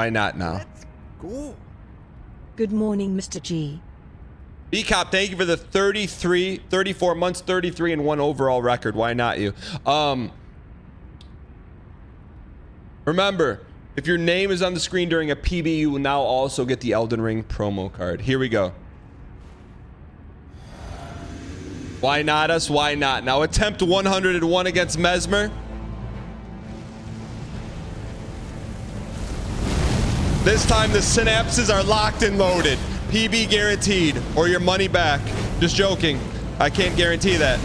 Why not now? Let's go. Good morning, Mr. G. B-Cop, thank you for the 34 months, 33 and 1 overall record. Why not you? Remember, if your name is on the screen during a PB, you will now also get the Elden Ring promo card. Here we go. Why not us? Why not? Now attempt 101 against Mesmer. This time the synapses are locked and loaded. PB guaranteed, or your money back. Just joking. I can't guarantee that.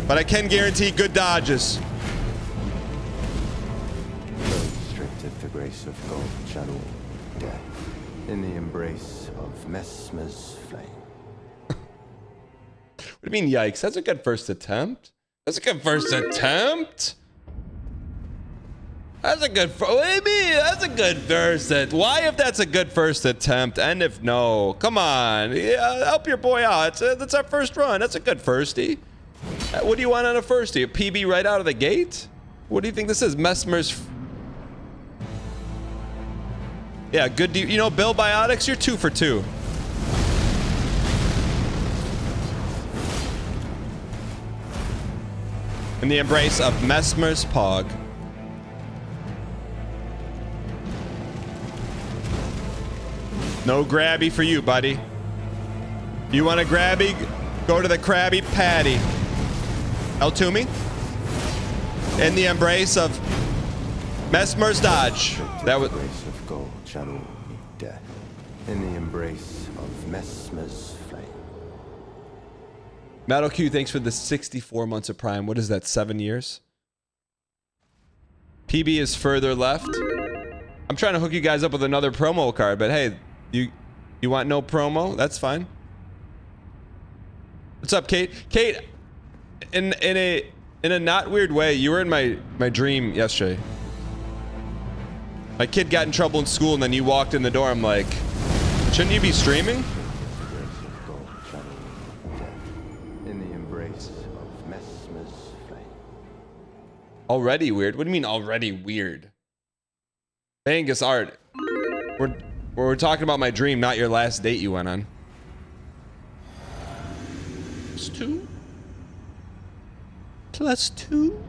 But I can guarantee good dodges. Restricted the grace of God, shadow, death, in the embrace of Mesmer's flame. What do you mean, yikes? That's a good first attempt. That's a good first attempt. That's a good. What do you mean? That's a good first attempt. Why if that's a good first attempt, and if no? Come on, yeah, help your boy out. That's our first run. That's a good firstie. What do you want on a firstie? A PB right out of the gate? What do you think this is? Mesmer's. Yeah, good. You know, Bill Biotics, you're 2 for 2. In the embrace of Mesmer's Pog. No grabby for you, buddy. You want a grabby? Go to the Krabby Patty. El Toomey. In the embrace of Mesmer's Dodge. That was. Grace of gold, shadow, death. In the embrace of Mesmer's flame. Metal Q, thanks for the 64 months of Prime. What is that, 7 years? PB is further left. I'm trying to hook you guys up with another promo card, but hey, you want no promo? That's fine. What's up, Kate? Kate, in a not weird way, you were in my dream yesterday. My kid got in trouble in school, and then you walked in the door. I'm like, shouldn't you be streaming? Already weird? What do you mean already weird? Angus Art. We're talking about my dream, not your last date you went on. +2? +2?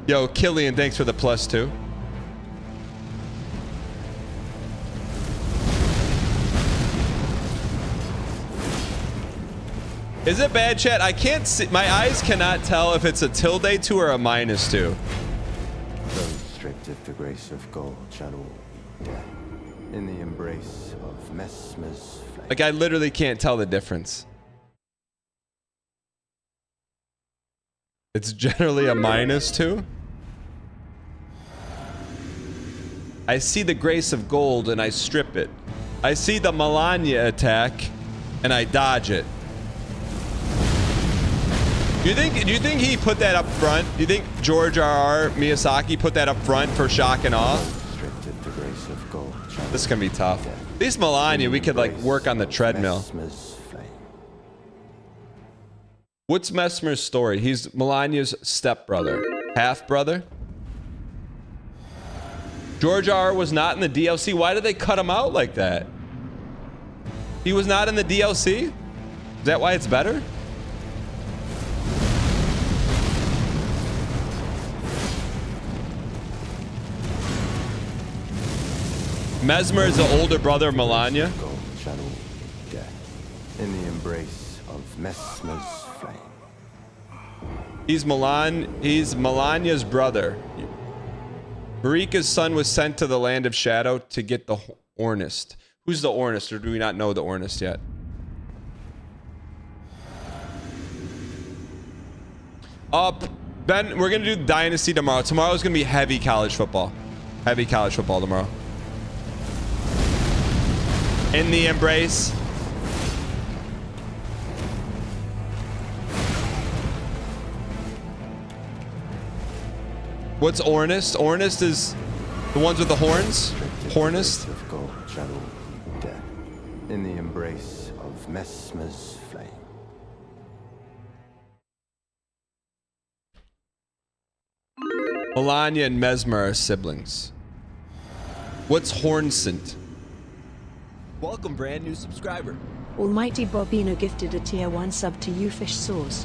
Yo, Killian, thanks for the +2. Is it bad, chat? I can't see. My eyes cannot tell if it's a ~2 or a -2. Restricted the grace of gold, shadow, death. In the embrace of Mesmer's flame. Like, I literally can't tell the difference. It's generally a -2. I see the grace of gold and I strip it. I see the Melania attack and I dodge it. Do you think he put that up front? Do you think George R.R. Miyazaki put that up front for shock and awe? This is gonna be tough. At least Melania, we could like work on the treadmill. What's Mesmer's story? He's Melania's stepbrother, half brother. George R.R. was not in the DLC. Why did they cut him out like that? He was not in the DLC? Is that why it's better? Mesmer is the older brother of Melania. Shadow, death. In the embrace of Mesmer's flame. He's Melania's brother. Marika's son was sent to the land of shadow to get the Ornist. Who's the Ornist, or do we not know the Ornist yet? Ben, we're gonna do Dynasty tomorrow. Tomorrow's gonna be heavy college football. Heavy college football tomorrow. In the embrace. What's Ornist? Ornist is the ones with the horns. Hornist. In the embrace of Mesmer's flame. Melania and Mesmer are siblings. What's Hornsent? Welcome, brand new subscriber. Almighty Bobino gifted a tier 1 sub to you, Fish Sauce.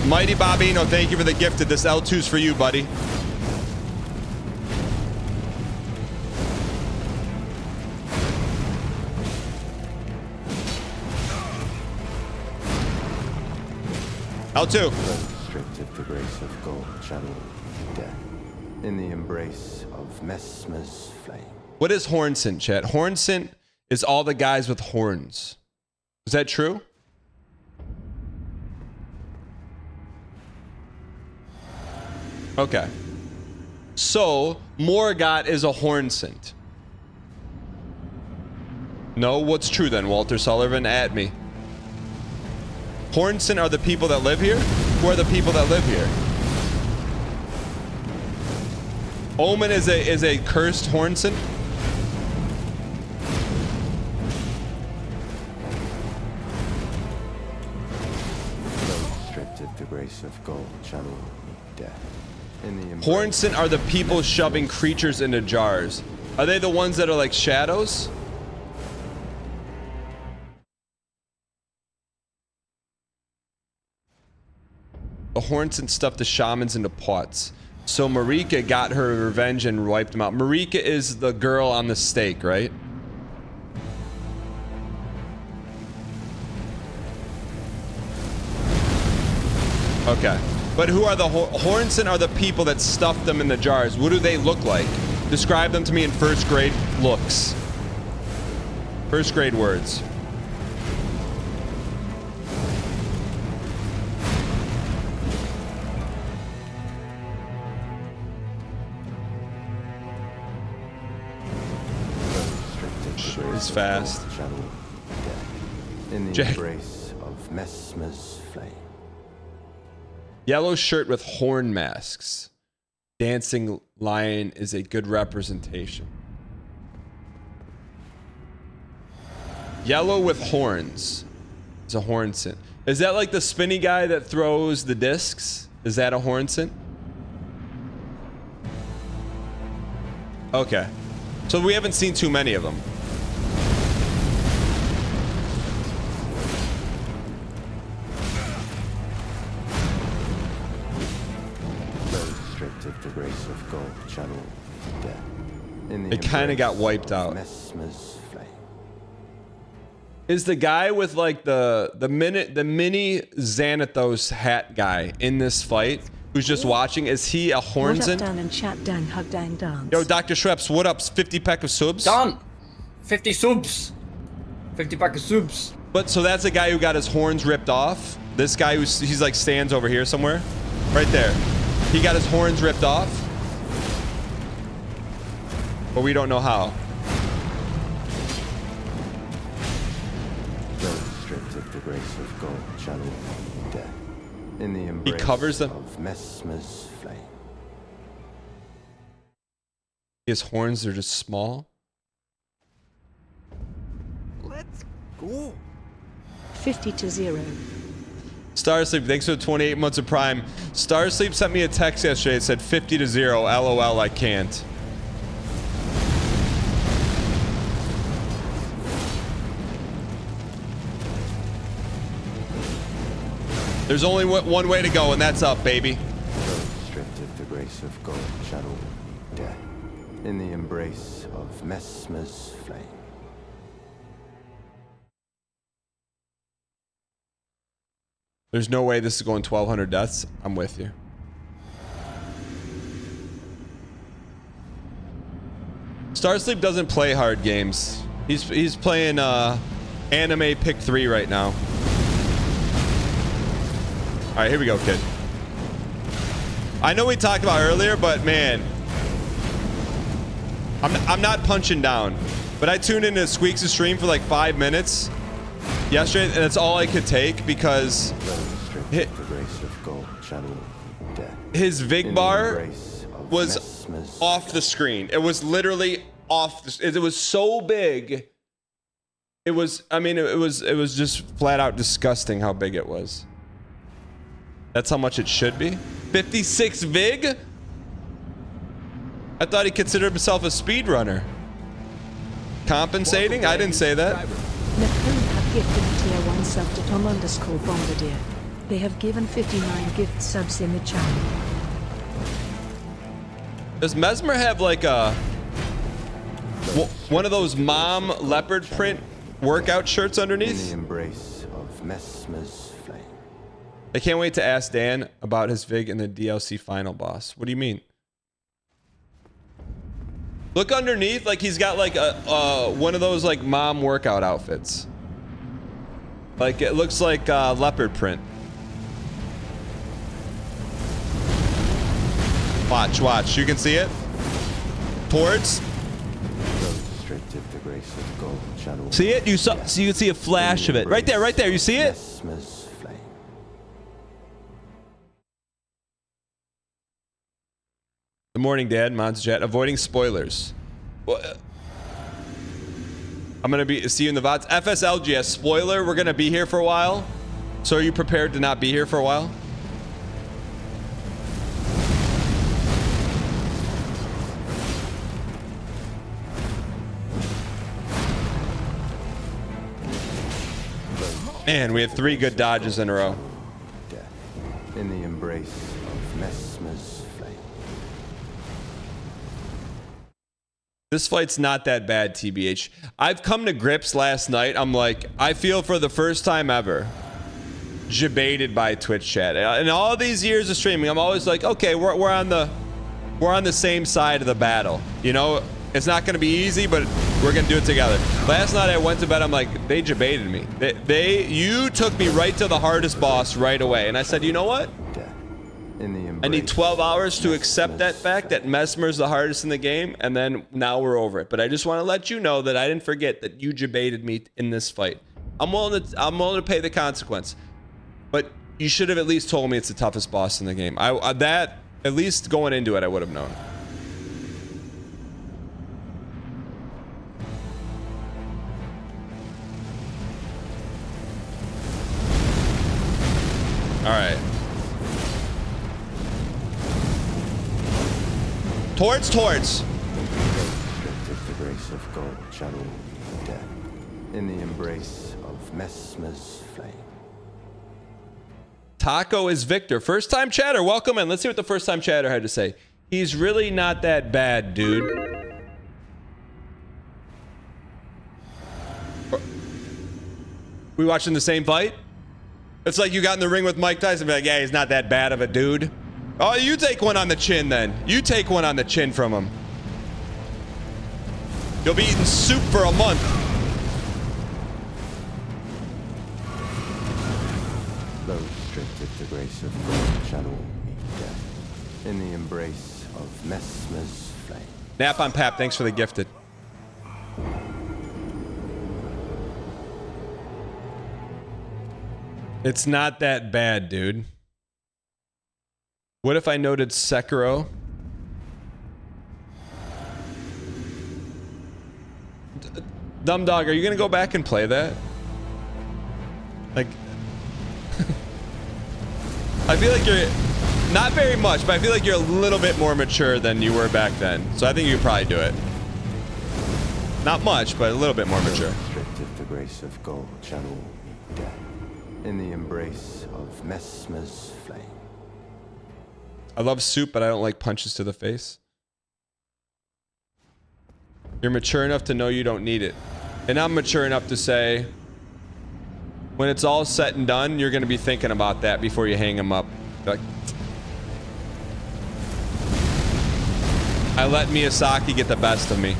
Mighty Bobino, thank you for the gifted. This L2's for you, buddy. L2. Restricted the grace of gold channel death in the embrace of Mesmer's flame. What is Hornsent, chat? Hornsent is all the guys with horns. Is that true? Okay. So, Morgott is a Hornsent. No, what's true then, Walter Sullivan? At me. Hornsent are the people that live here? Who are the people that live here? Omen is a cursed Hornsent? Restricted the grace of gold channel death in the embrace. Hornsent are the people shoving creatures into jars. Are they the ones that are like shadows? The Hornsent stuffed the shamans into pots. So Marika got her revenge and wiped them out. Marika is the girl on the stake, right? Okay. But who are the Hornsent are the people that stuffed them in the jars. What do they look like? Describe them to me in first grade looks. First grade words. He's fast. In the Jack. embrace of Mesmer's flame. Yellow shirt with horn masks. Dancing lion is a good representation. Yellow with horns is a Hornsent. Is that like the spinny guy that throws the discs? Is that a Hornsent? Okay. So we haven't seen too many of them. The grace of gold channel death in the It kind of got wiped out. Mesmer's flame. Is the guy with like the mini Xanathos hat guy in this fight who's just watching? Is he a What up, Hornsent? Dan and chat, dang, hug, dang, dance. Yo, Dr. Shreps, what up? 50 pack of subs? Done. 50 subs. 50 pack of subs. But so that's a guy who got his horns ripped off. This guy he's like stands over here somewhere, right there. He got his horns ripped off, but we don't know how. Restricted the grace of gold channel death in the embrace He covers them. of Mesmer's flame. His horns are just small. Let's go. 50 to 0. Starsleep, thanks for the 28 months of Prime. Starsleep sent me a text yesterday. It said 50 to 0. LOL, I can't. There's only one way to go, and that's up, baby. Restricted the grace of gold channel death in the embrace of Mesmer's flame. There's no way this is going 1,200 deaths. I'm with you. Starsleep doesn't play hard games. He's playing anime pick 3 right now. All right, here we go, kid. I know we talked about earlier, but man, I'm not punching down. But I tuned into Squeaks' stream for like 5 minutes yesterday, and that's all I could take because his Vig bar was off the screen. It was literally off the, it was so big. It was, I mean, it was just flat out disgusting how big it was. That's how much it should be. 56 Vig? I thought he considered himself a speedrunner. Compensating? I didn't say that. Neptune have gifted a tier 1 sub to Tom_Bombardier. They have given 59 gift subs in the channel. Does Mesmer have like a one of those mom leopard print workout shirts underneath? In the embrace of Mesmer's flame. I can't wait to ask Dan about his vig in the DLC final boss. What do you mean? Look underneath, like he's got like a one of those like mom workout outfits. Like it looks like leopard print. Watch, watch. You can see it. Towards. The grace of gold channel. See it? You saw. So you can see a flash of it. Right there, right there. You see it? Mesmer's flame. Good morning, Dad. Mods Jet. Avoiding spoilers. Well, I'm gonna see you in the VODs. FSLGS spoiler. We're gonna be here for a while. So are you prepared to not be here for a while? Man, we had 3 good dodges in a row. Death in the embrace of Mesmer's flame. This fight's not that bad, TBH. I've come to grips last night. I'm like, I feel for the first time ever jebaited by Twitch chat. In all these years of streaming, I'm always like, okay, we're on the same side of the battle. You know, it's not gonna be easy, but we're gonna do it together. Last night I went to bed, I'm like, they jebaited me. You took me right to the hardest boss right away. And I said, you know what? Death in the I need 12 hours to accept that fact that Mesmer's the hardest in the game, and then now we're over it. But I just want to let you know that I didn't forget that you jebaited me in this fight. I'm willing to pay the consequence. But you should have at least told me it's the toughest boss in the game. That at least going into it, I would have known. All right. Towards. The grace of gold channel. Death in the embrace of Mesmer's flame. Taco is Victor. First time chatter. Welcome in. Let's see what the first time chatter had to say. He's really not that bad, dude. We watching the same fight? It's like you got in the ring with Mike Tyson and be like, yeah, he's not that bad of a dude. Oh, you take one on the chin then. You take one on the chin from him. You'll be eating soup for a month. Those stripped of the grace of gold channel meet death in the embrace of Mesmer's flame. Nap on Pap, thanks for the gifted. It's not that bad, dude. What if I noted Sekiro? Dumb Dog, are you gonna go back and play that? Like, I feel like you're not very much, but I feel like you're a little bit more mature than you were back then. So I think you could probably do it. Not much, but a little bit more mature. Stripped of the grace of gold channel meet death in the embrace of Mesmer's flame. I love soup, but I don't like punches to the face. You're mature enough to know you don't need it. And I'm mature enough to say, when it's all said and done, you're going to be thinking about that before you hang him up. Like, I let Miyazaki get the best of me.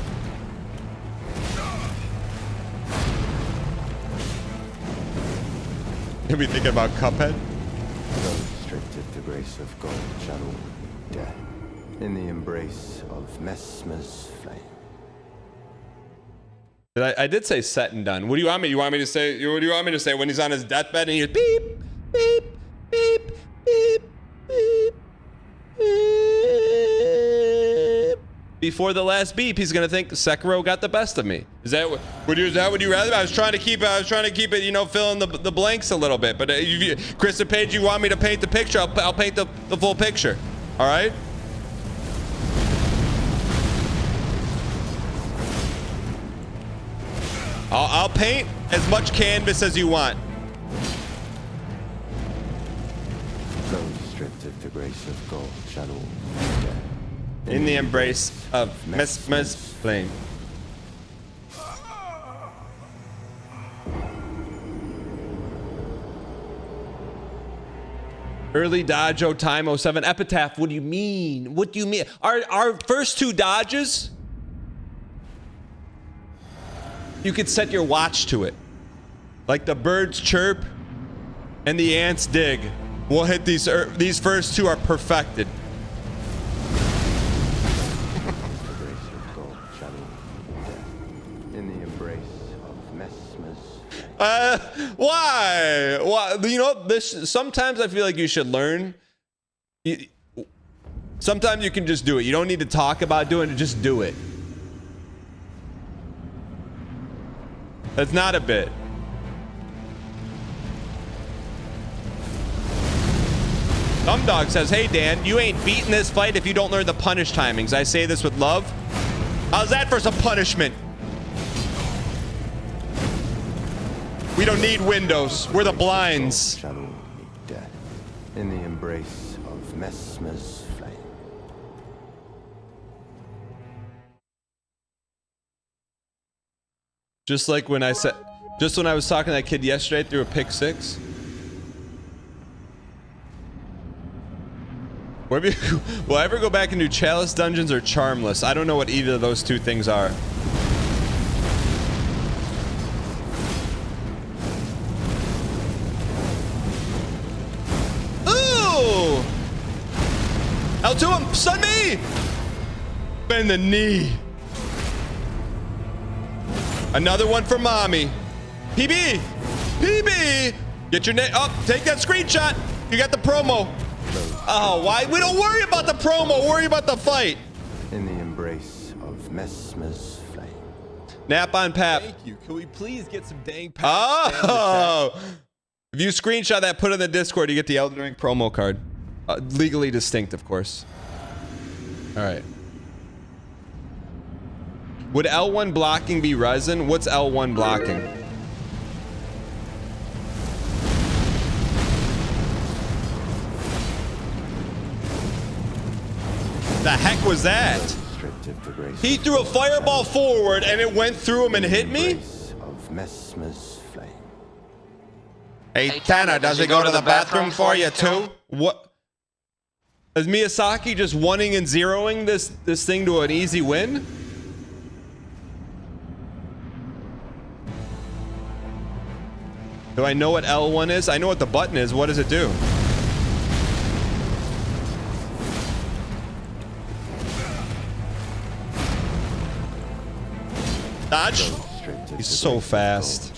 You'll be thinking about Cuphead? Those stripped of the grace of gold channel death in the embrace of Mesmer's flame. I did say set and done. What do you want me? You want me to say? What do you want me to say when he's on his deathbed and he's beep, beep, beep, beep, beep, beep. Before the last beep, he's gonna think Sekiro got the best of me. Is that what? Is that what you rather? I was trying to keep it, you know, fill in the blanks a little bit. But Chris and Paige, you want me to paint the picture? I'll paint the full picture. All right. I'll paint as much canvas as you want. Those stripped of the grace of God shall all be dead. In the embrace of Mesmer's flame. Early Dojo time 07 epitaph. What do you mean? What do you mean? Our first two dodges, you could set your watch to it. Like the birds chirp and the ants dig. We'll hit these first two are perfected. In the embrace of Mesmer's. Why? You know, this. Sometimes I feel like you should learn. Sometimes you can just do it. You don't need to talk about doing it. Just do it. That's not a bit. Dog says, "Hey Dan, you ain't beating this fight if you don't learn the punish timings. I say this with love. How's that for some punishment? We don't need windows. We're the blinds." Shall all be dead. In the embrace of Mesmer's flame. Just like when I said, just when I was talking to that kid yesterday through a pick six. Will I ever go back and do Chalice Dungeons or Charmless? I don't know what either of those two things are. Ooh! L2 him! Stun me! Bend the knee. Another one for mommy. PB! PB! Get your name up. Take that screenshot. You got the promo. Oh, why? We don't worry about the promo. Worry about the fight. In the embrace of Mesmer's flame. Nap on Pap. Thank you. Can we please get some dang Oh! If you screenshot that, put it in the Discord, you get the Elden Ring promo card. Legally distinct, of course. All right. Would L1 blocking be resin? What's L1 blocking? The heck was that? He threw a fireball forward and it went through him and hit me? Of Mesmer's flame. Hey Tanner, does he go to the bathroom for you too? What? Is Miyazaki just wanting and zeroing this thing to an easy win? Do I know what L1 is? I know what the button is. What does it do? Dodge. He's so fast.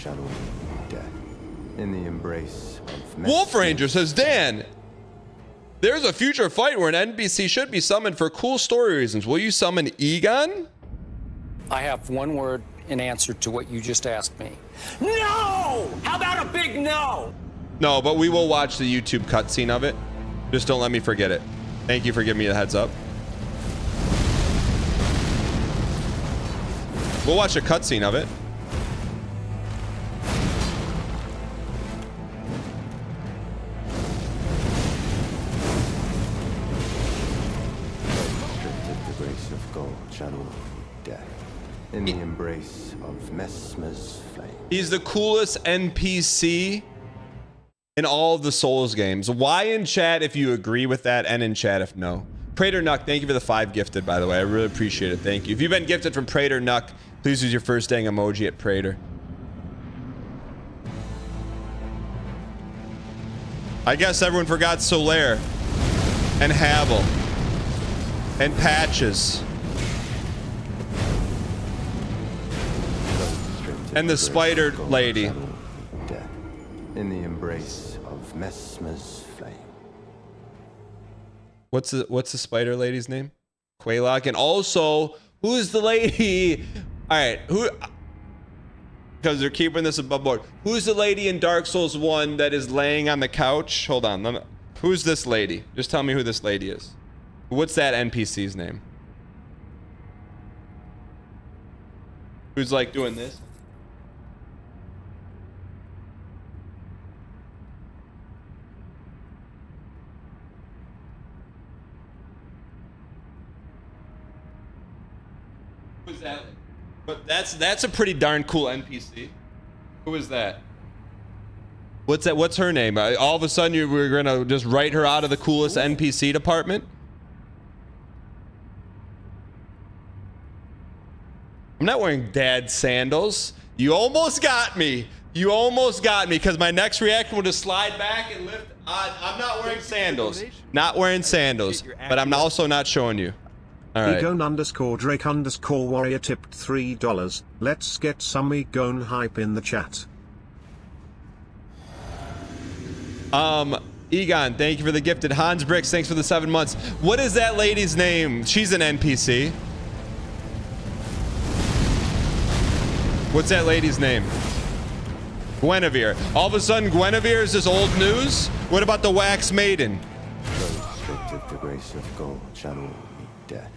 In the embrace of Wolf Ranger says, Dan, there's a future fight where an NPC should be summoned for cool story reasons. Will you summon Egon? I have one word in answer to what you just asked me. No! How about a big no? No, but we will watch the YouTube cutscene of it. Just don't let me forget it. Thank you for giving me the heads up. We'll watch a cutscene of it. The grace of God shall all be dead. In the embrace of Mesmer's flame. He's the coolest NPC in all of the Souls games. Why in chat if you agree with that, and in chat if no. Prater Nuck, thank you for the 5 gifted, by the way. I really appreciate it. Thank you. If you've been gifted from Prater Nuck, please use your first dang emoji at Prater. I guess everyone forgot Solaire and Havel and Patches and the spider lady. In the embrace of Mesmer's flame. What's the spider lady's name? Quaylock. And also, who's the lady? All right, who? Because they're keeping this above board. Who's the lady in Dark Souls 1 that is laying on the couch? Hold on. Who's this lady? Just tell me who this lady is. What's that NPC's name? Who's like doing this? Who's that? But that's a pretty darn cool NPC. Who is that? What's that? What's her name? All of a sudden, we're gonna just write her out of the coolest NPC department? I'm not wearing dad sandals. You almost got me. You almost got me because my next reaction will just slide back and lift. I'm not wearing sandals. Not wearing sandals. But I'm also not showing you. All right. Egon_Drake_Warrior tipped $3. Let's get some Egon hype in the chat. Egon, thank you for the gifted. Hans Bricks, thanks for the 7 months. What is that lady's name? She's an NPC. What's that lady's name? Guinevere. All of a sudden, Guinevere is this old news? What about the Wax Maiden? The grace of gold shall meet death.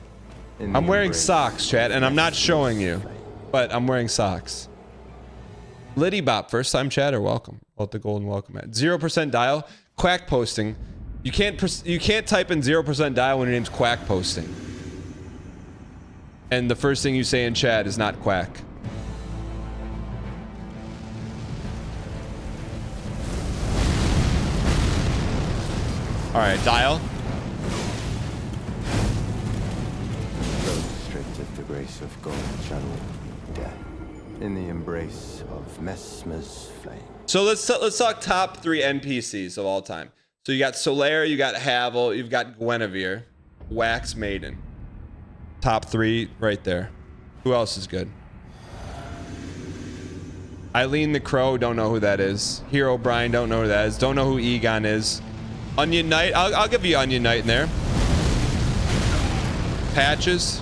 I'm wearing socks, chat, and I'm not showing you, but I'm wearing socks. Liddy Bop, first time chatter, welcome. Both the golden welcome at 0% dial. Quack posting. You can't type in 0% dial when your name's Quack posting. And the first thing you say in chat is not Quack. All right, dial. Those stripped of the grace of gold shall meet death in the embrace of Mesmer's flame. So let's talk top 3 NPCs of all time. So you got Solaire, you got Havel, you've got Guinevere, Wax Maiden. Top 3 right there. Who else is good? Eileen the Crow, don't know who that is. Hero Brian, don't know who that is. Don't know who Egon is. Onion Knight, I'll give you Onion Knight in there. Patches.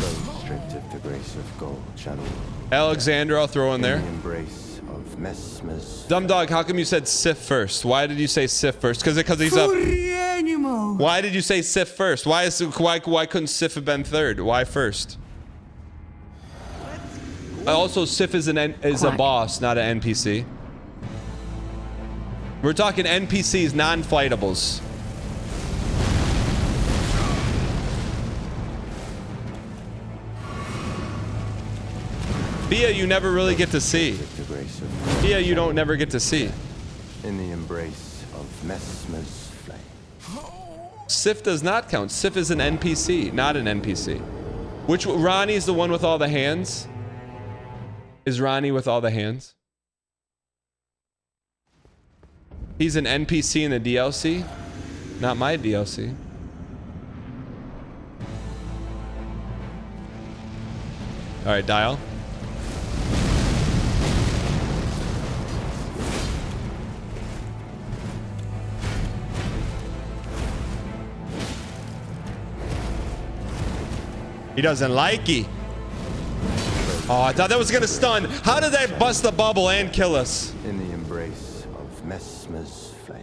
Those stripped of the grace of gold shall meet Alexander, I'll throw in there. in the embrace of Mesmer's Dumb Dog, how come you said Sif first? Why did you say Sif first? Because he's up. Why did you say Sif first? Why couldn't Sif have been third? Why first? Also, Sif is a boss, not an NPC. We're talking NPCs, non-fightables. Bia, you never really get to see. Bia, you don't never get to see. in the embrace of Mesmer's flame. Sif does not count. Sif is an NPC, not an NPC. Which Ronnie's the one with all the hands? Is Ronnie with all the hands? He's an NPC in the DLC? Not my DLC. All right, dial. He doesn't like it. Oh, I thought that was gonna stun. How did that bust the bubble and kill us? In the embrace of Mesmer's flame.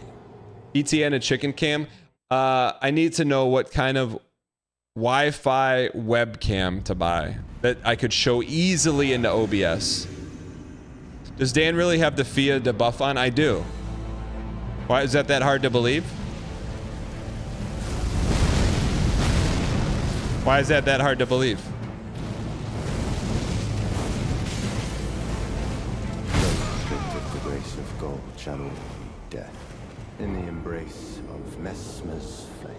ETN and chicken cam. I need to know what kind of Wi-Fi webcam to buy that I could show easily into OBS. Does Dan really have the FIA debuff on? I do. Why is that hard to believe? Why is that hard to believe? The grace of gold shall meet death in the embrace of Mesmer's flame.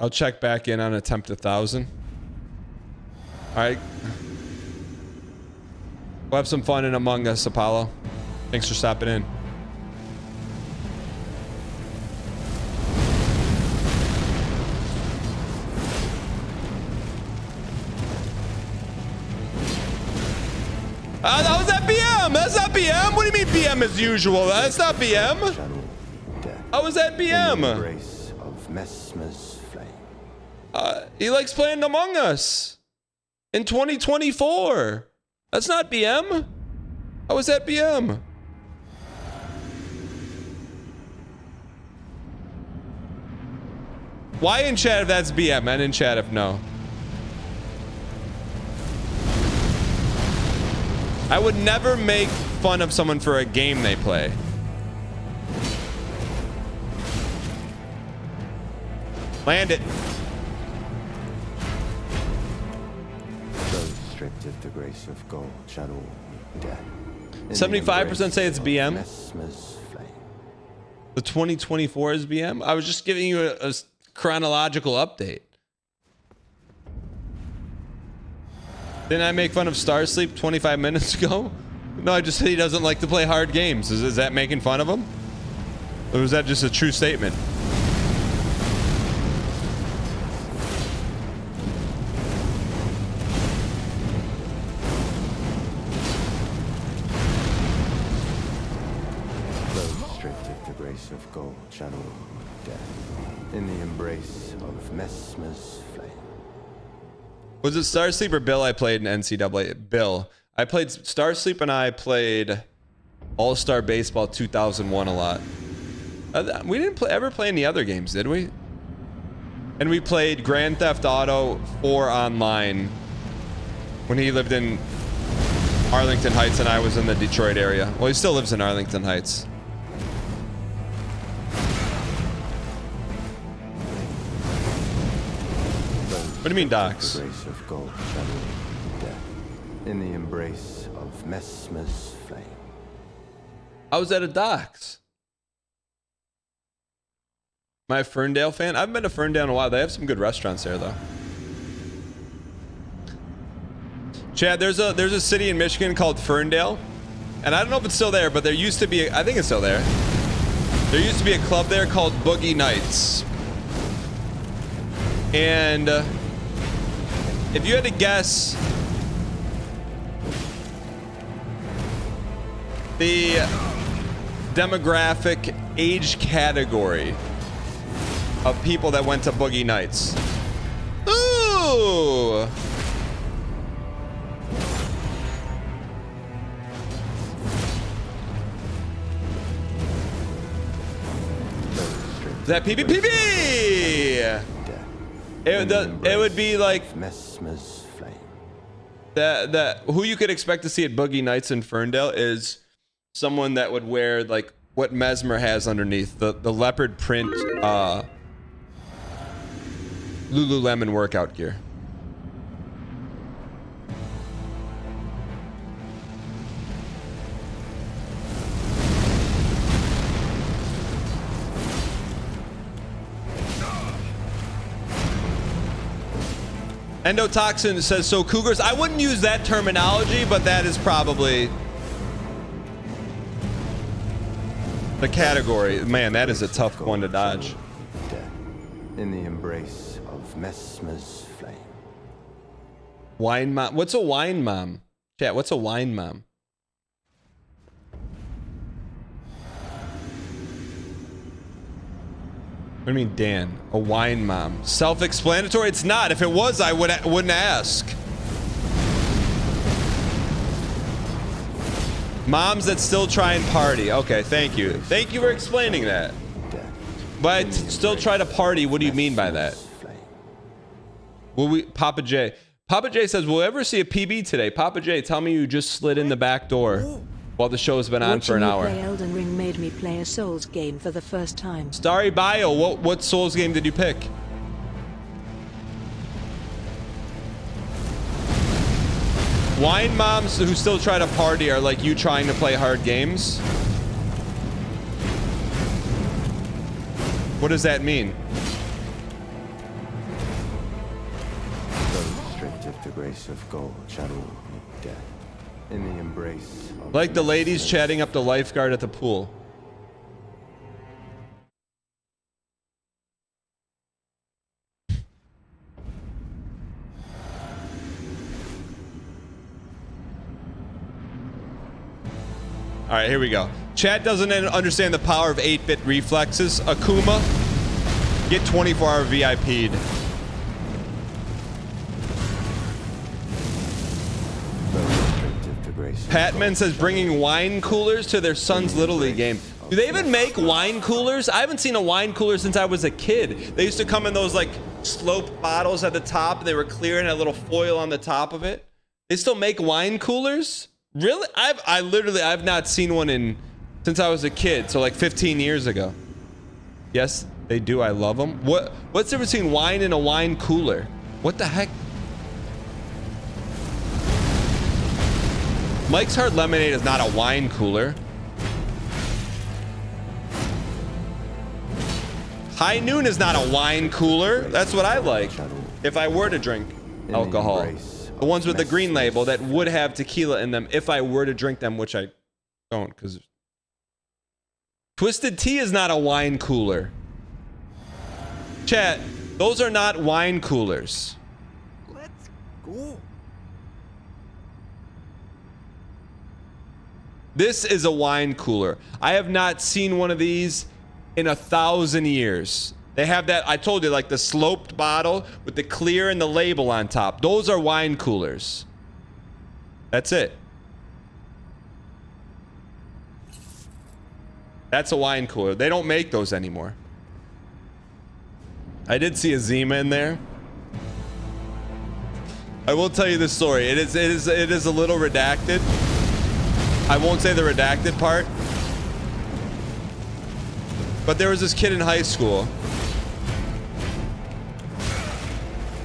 I'll check back in on attempt 1,000. All right. We'll have some fun in Among Us, Apollo. Thanks for stopping in. That was that BM. That's not BM. What do you mean BM as usual? That's not BM. How was that BM? Embrace of Mesmer's flame. He likes playing Among Us in 2024. That's not BM. How was that BM? Why in chat if that's BM and in chat if no? I would never make fun of someone for a game they play. Land it. Those stripped of the grace of gold shall all meet death. In the 75% say it's embrace BM. of Mesmer's flame. The 2024 is BM. I was just giving you a chronological update. Didn't I make fun of Starsleep 25 minutes ago? No, I just said he doesn't like to play hard games. Is that making fun of him? Or was that just a true statement? Those stripped of the grace of gold shall all meet death. In the embrace of Mesmer's flame. Was it Starsleep or Bill I played in NCAA? Bill. I played Starsleep and I played All-Star Baseball 2001 a lot. We didn't ever play any other games, did we? And we played Grand Theft Auto 4 online when he lived in Arlington Heights and I was in the Detroit area. Well, he still lives in Arlington Heights. What do you mean, docs? The grace of gold shall all meet death. In the embrace of Mesmer's flame. I was at a docks. Am I a Ferndale fan? I haven't been to Ferndale in a while. They have some good restaurants there, though. Chad, there's a city in Michigan called Ferndale, and I don't know if it's still there, but there used to be. I think it's still there. There used to be a club there called Boogie Nights, and if you had to guess the demographic age category of people that went to Boogie Nights. Ooh! Is that PPPB? It would be like Mesmer's flame. that who you could expect to see at Boogie Nights in Ferndale is someone that would wear like what Mesmer has underneath, the leopard print Lululemon workout gear. Endotoxin says, so cougars, I wouldn't use that terminology, but that is probably the category. Man, that is a tough one to dodge. Death in the embrace of Mesmer's flame. Wine mom. What's a wine mom? Chat, what's a wine mom? What do you mean, Dan? A wine mom. Self-explanatory? It's not. If it was, I wouldn't ask. Moms that still try and party. Okay, thank you. Thank you for explaining that. But still try to party, what do you mean by that? Will we, Papa J. Papa J says, will we ever see a PB today? Papa J, tell me you just slid in the back door while the show's been on for an hour. Watching you play Elden Ring made me play a Souls game for the first time. Starry Bio, what Souls game did you pick? Wine moms who still try to party are like you trying to play hard games? What does that mean? Those stripped of the grace of gold shall all meet death. In the embrace of Like the ladies Mesmer's chatting up the lifeguard at the pool. All right, here we go. Chat doesn't understand the power of 8-bit reflexes. Akuma, get 24-hour VIP'd. Patman says bringing wine coolers to their son's Little League game. Do they even make wine coolers? I haven't seen a wine cooler since I was a kid. They used to come in those like sloped bottles at the top. They were clear and had a little foil on the top of it. They still make wine coolers? Really? I've not seen one since I was a kid, so like 15 years ago. Yes? They do. I love them. What's the difference between wine and a wine cooler? What the heck? Mike's Hard Lemonade is not a wine cooler. High Noon is not a wine cooler. That's what I like. If I were to drink alcohol. The ones with the green label that would have tequila in them if I were to drink them, which I don't, because Twisted Tea is not a wine cooler. Chat, those are not wine coolers. Let's go. This is a wine cooler. I have not seen one of these in 1,000 years. They have that, I told you, like the sloped bottle with the clear and the label on top. Those are wine coolers. That's it. That's a wine cooler. They don't make those anymore. I did see a Zima in there. I will tell you this story. It is a little redacted. I won't say the redacted part. But there was this kid in high school.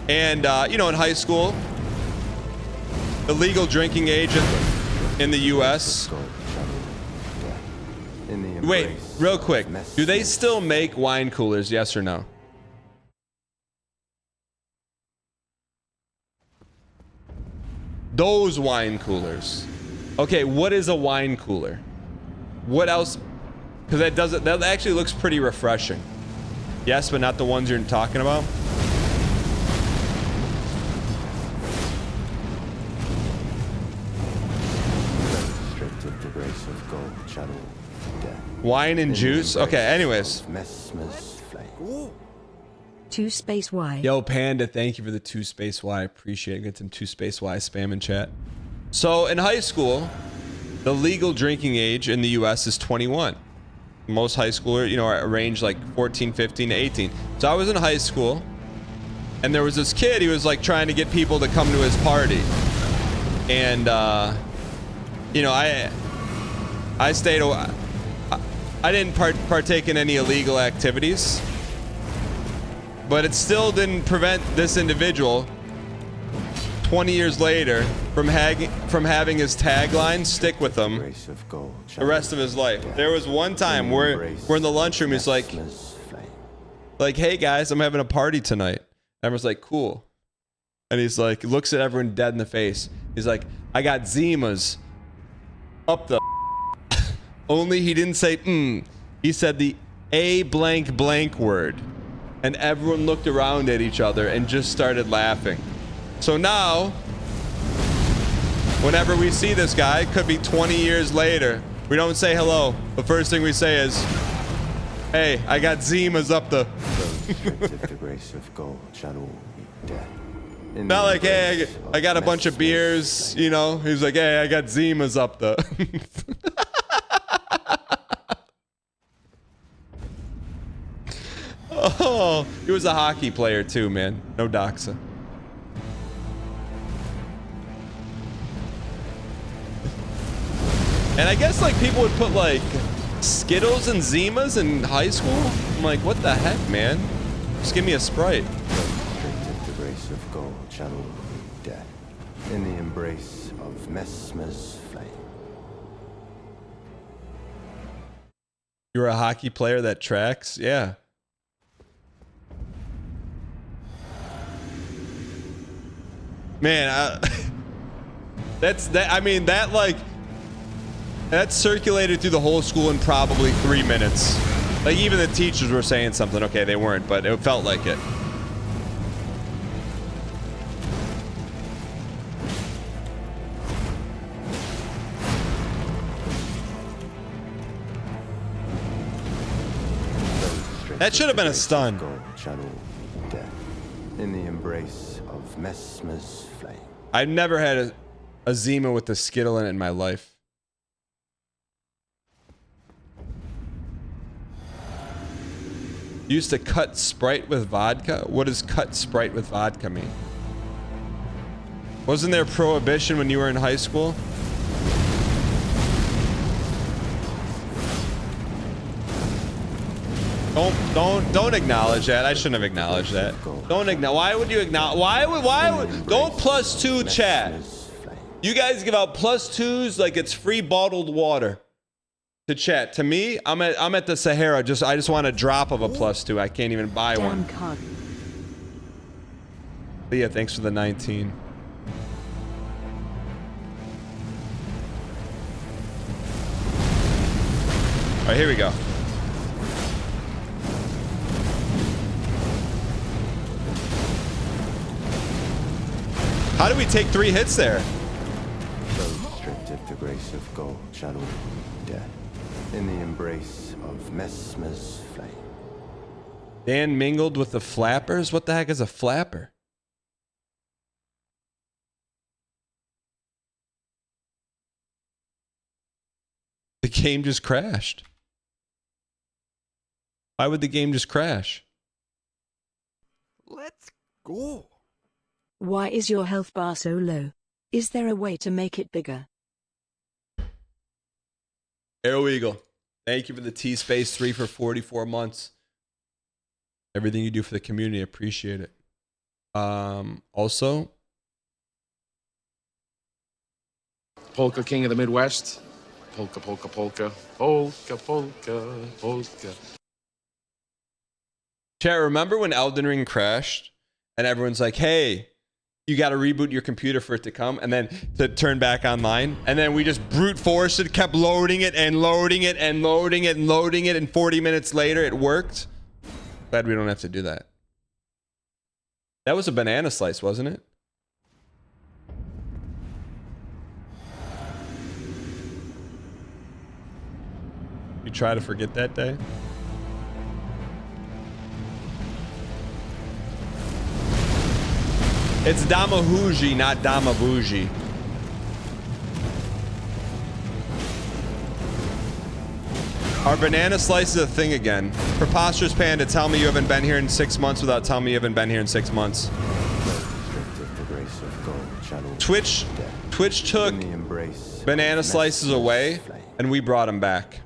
And, you know, in high school, the legal drinking age in the U.S. Wait, real quick. Do they still make wine coolers, yes or no? Those wine coolers. Okay, what is a wine cooler? What else? Because that actually looks pretty refreshing. Yes, but not the ones you're talking about. Wine and juice. Okay, anyways. Mesmer's flame. 2 space Y. Yo, Panda, thank you for the 2 space Y. Appreciate it. Get some 2 space Y spam in chat. So in high school, the legal drinking age in the US is 21. Most high schoolers, you know, are range like 14, 15 to 18. So I was in high school and there was this kid, he was like trying to get people to come to his party. And, you know, I stayed away. I didn't partake in any illegal activities, but it still didn't prevent this individual 20 years later from having his tagline stick with him the rest of his life. There was one time where we're in the lunchroom, he's like, hey guys, I'm having a party tonight. Everyone's like, cool. And he's like, looks at everyone dead in the face. He's like, I got Zimas up the only he didn't say he said the A blank blank word, and everyone looked around at each other and just started laughing. So now whenever we see this guy, could be 20 years later, we don't say hello. The first thing we say is, hey, I got Zimas up the not like, hey, I got a bunch of beers, you know. He's like, hey, I got Zimas up the Oh, he was a hockey player too, man. No doxa. And I guess like people would put like Skittles and Zimas in high school. I'm like, what the heck, man? Just give me a Sprite. The grace of gold channel death in the embrace of Mesmer's flame. You're a hockey player that tracks? Yeah. Man, I mean, that circulated through the whole school in probably 3 minutes. Like, even the teachers were saying something. Okay, they weren't, but it felt like it. That should have been a stun. Channel death in the embrace of Mesmer's flame. I've never had a Zima with a Skittle in it in my life. Used to cut Sprite with vodka? What does cut Sprite with vodka mean? Wasn't there prohibition when you were in high school? Don't acknowledge that. I shouldn't have acknowledged that. Don't acknowledge. Why would you acknowledge? Why would? Don't +2 chat. You guys give out +2s like it's free bottled water to chat. To me, I'm at the Sahara. I just want a drop of a +2. I can't even buy one. But yeah, thanks for the 19. All right, here we go. How do we take 3 hits there? Those stripped of the grace of gold shall all be dead in the embrace of Mesmer's flame. Dan mingled with the flappers? What the heck is a flapper? The game just crashed. Why would the game just crash? Let's go. Why is your health bar so low? Is there a way to make it bigger? Arrow Eagle, thank you for the T-Space 3 for 44 months. Everything you do for the community, appreciate it. Also, Polka King of the Midwest. Polka, polka, polka. Polka, polka, polka. chat, remember when Elden Ring crashed and everyone's like, hey, you got to reboot your computer for it to come and then to turn back online? And then we just brute forced it, kept loading it and loading it and loading it and loading it, and 40 minutes later it worked. Glad we don't have to do that. That was a banana slice, wasn't it? You try to forget that day? It's Damahuji, not Damabuji. Are banana slices a thing again? Preposterous Panda, tell me you haven't been here in 6 months without telling me you haven't been here in 6 months. Twitch took banana slices away and we brought them back.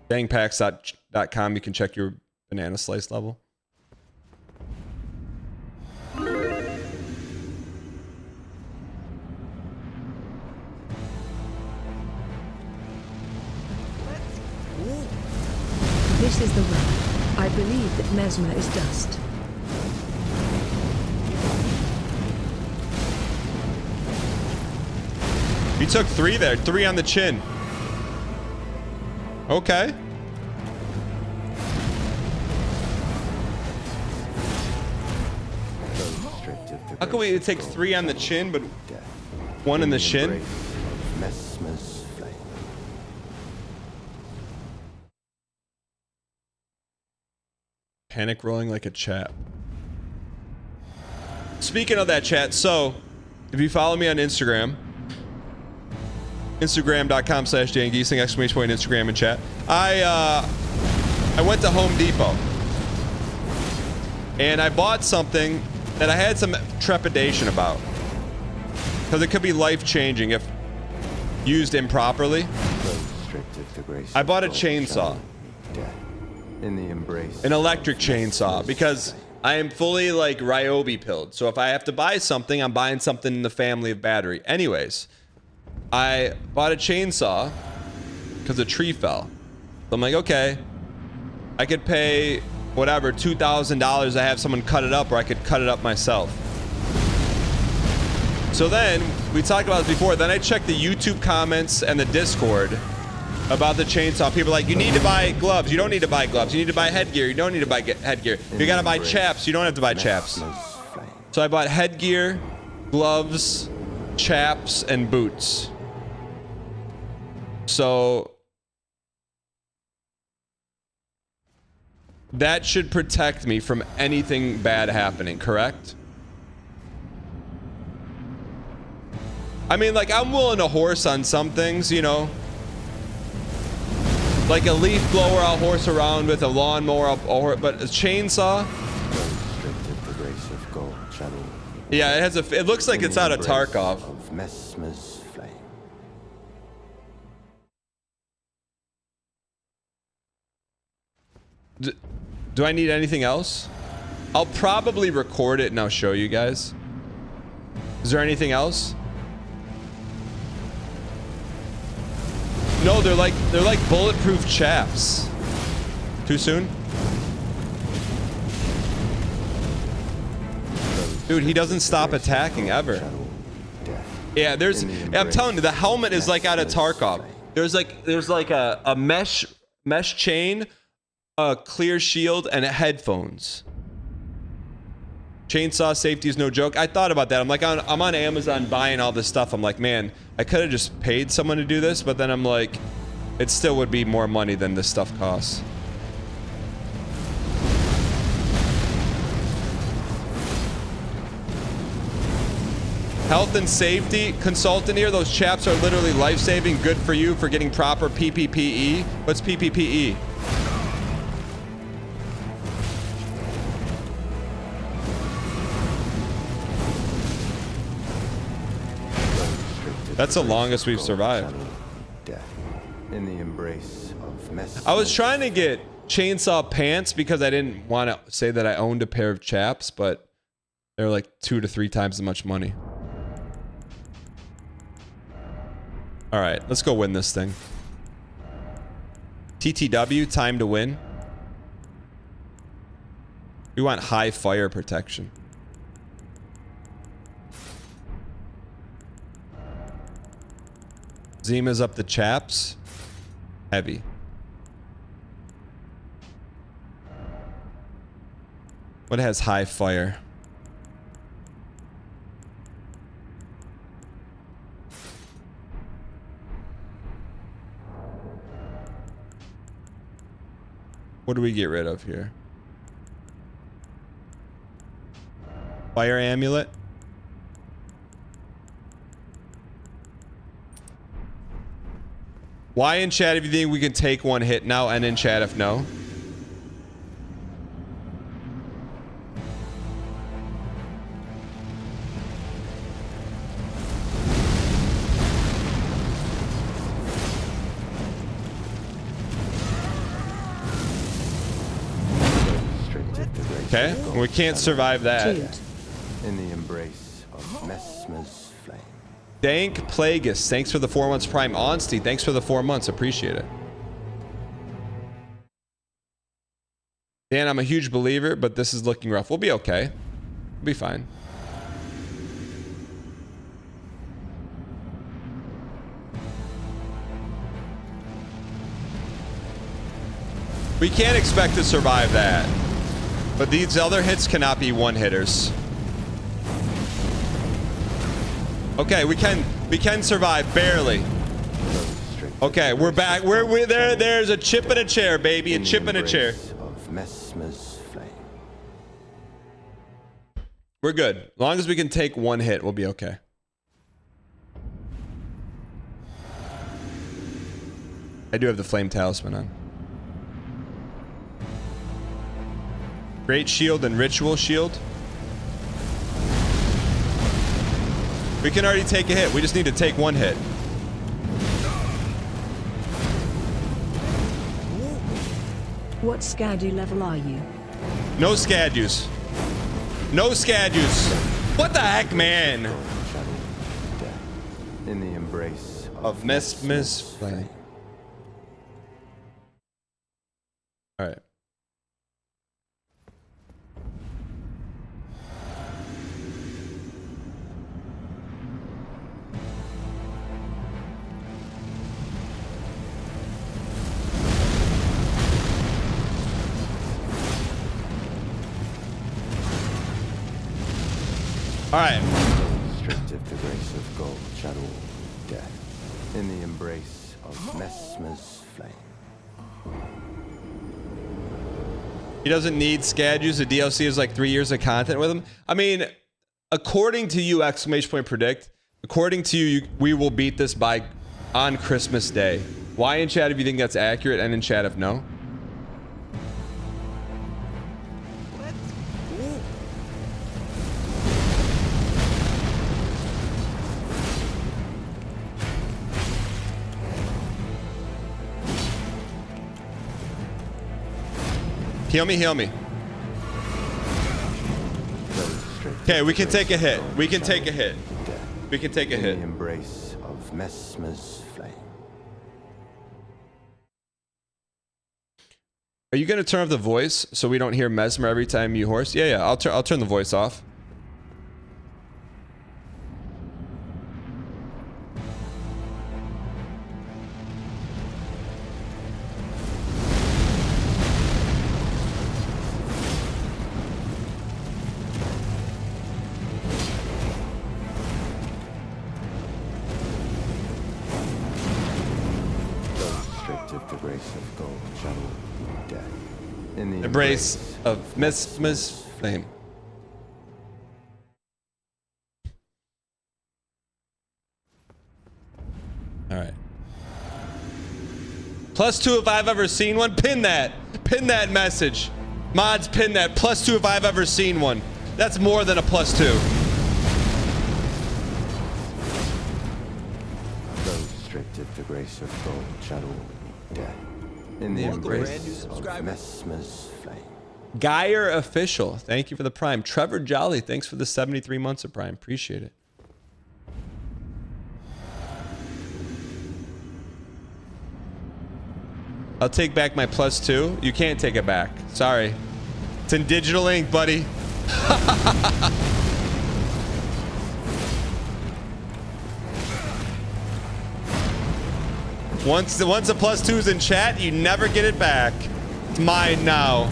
Dangpacks.com, you can check your banana slice level. This is the way. I believe that Mesmer is dust. You took 3 there, 3 on the chin. Okay. How can we take 3 on the chin, but 1 in the shin? Mesmer's flame. Panic rolling like a chat. Speaking of that chat, so if you follow me on Instagram, Instagram.com/DanGheesling, exclamation point Instagram and chat. I went to Home Depot and I bought something that I had some trepidation about because it could be life-changing if used improperly. I bought a chainsaw. In the embrace an electric chainsaw because I am fully like Ryobi pilled. So if I have to buy something, I'm buying something in the family of battery. Anyways, I bought a chainsaw because a tree fell. So I'm like, okay, I could pay whatever, $2,000 to have someone cut it up, or I could cut it up myself. So then, we talked about this before, then I checked the YouTube comments and the Discord about the chainsaw. People are like, you need to buy gloves. You don't need to buy gloves. You need to buy headgear. You don't need to buy headgear. You gotta buy chaps. You don't have to buy chaps. So I bought headgear, gloves, chaps, and boots. So that should protect me from anything bad happening, correct? I mean, like, I'm willing to horse on some things, you know? Like a leaf blower, I'll horse around with. A lawnmower, but a chainsaw? Yeah, it has a. It looks like it's out of Tarkov. Mesmer's flame. Do I need anything else? I'll probably record it and I'll show you guys. Is there anything else? No, they're like bulletproof chaps. Too soon? Dude, he doesn't stop attacking ever. Yeah, I'm telling you, the helmet is like out of Tarkov. There's like a mesh chain, a clear shield, and headphones. Chainsaw safety is no joke. I thought about that. I'm on Amazon buying all this stuff. I'm like, man, I could have just paid someone to do this, but then I'm like, it still would be more money than this stuff costs. Health and safety consultant here. Those chaps are literally life-saving. Good for you for getting proper PPPE. What's PPPE? That's the longest we've survived. In the embrace of Mesmer. I was trying to get chainsaw pants because I didn't want to say that I owned a pair of chaps, but they're like 2 to 3 times as much money. All right, let's go win this thing. TTW, time to win. We want high fire protection. Zima's up the chaps. Heavy. What has high fire? What do we get rid of here? Fire amulet. Why in chat if you think we can take one hit now, and in chat if no? Okay, we can't survive that. In the embrace of Mesmer's flame. Dank Plagueis, thanks for the 4 months Prime. Onsty, thanks for the 4 months. Appreciate it. Dan, I'm a huge believer, but this is looking rough. We'll be okay. We'll be fine. We can't expect to survive that. But these other hits cannot be one-hitters. Okay, we can survive barely. Okay, we're back. We're there. There's a chip in a chair, baby. A chip in a chair. Of Mesmer's flame. We're good. As long as we can take one hit, we'll be okay. I do have the flame talisman on. Great shield and ritual shield. We can already take a hit. We just need to take one hit. What Skadu level are you? No Skadus. No Skadus. What the heck, man? In the embrace Of Mesmer's flame. All right. All right. Restrictive the grace of gold, shadow, death. In the embrace of Mesmer's flame. He doesn't need Skadus. The DLC is like 3 years of content with him. I mean, according to you, exclamation point predict. According to you, we will beat this by on Christmas Day. Why in chat if you think that's accurate, and in chat if no? Heal me, heal me. Okay, we can take a hit. We can take a hit. We can take a hit. In the embrace of Mesmer's flame. Are you gonna turn off the voice so we don't hear Mesmer every time you horse? Yeah, I'll turn the voice off. Embrace of Mesmer's flame. All right. +2 if I've ever seen one. Pin that. Pin that message. Mods, pin that. +2 if I've ever seen one. That's more than a +2. Those stripped of the grace of gold shall all be dead. In the embrace of Mesmer's flame. Geyer Official, thank you for the Prime. Trevor Jolly, thanks for the 73 months of Prime. Appreciate it. I'll take back my +2. You can't take it back. Sorry. It's in digital ink, buddy. Once a +2's in chat, you never get it back. It's mine now.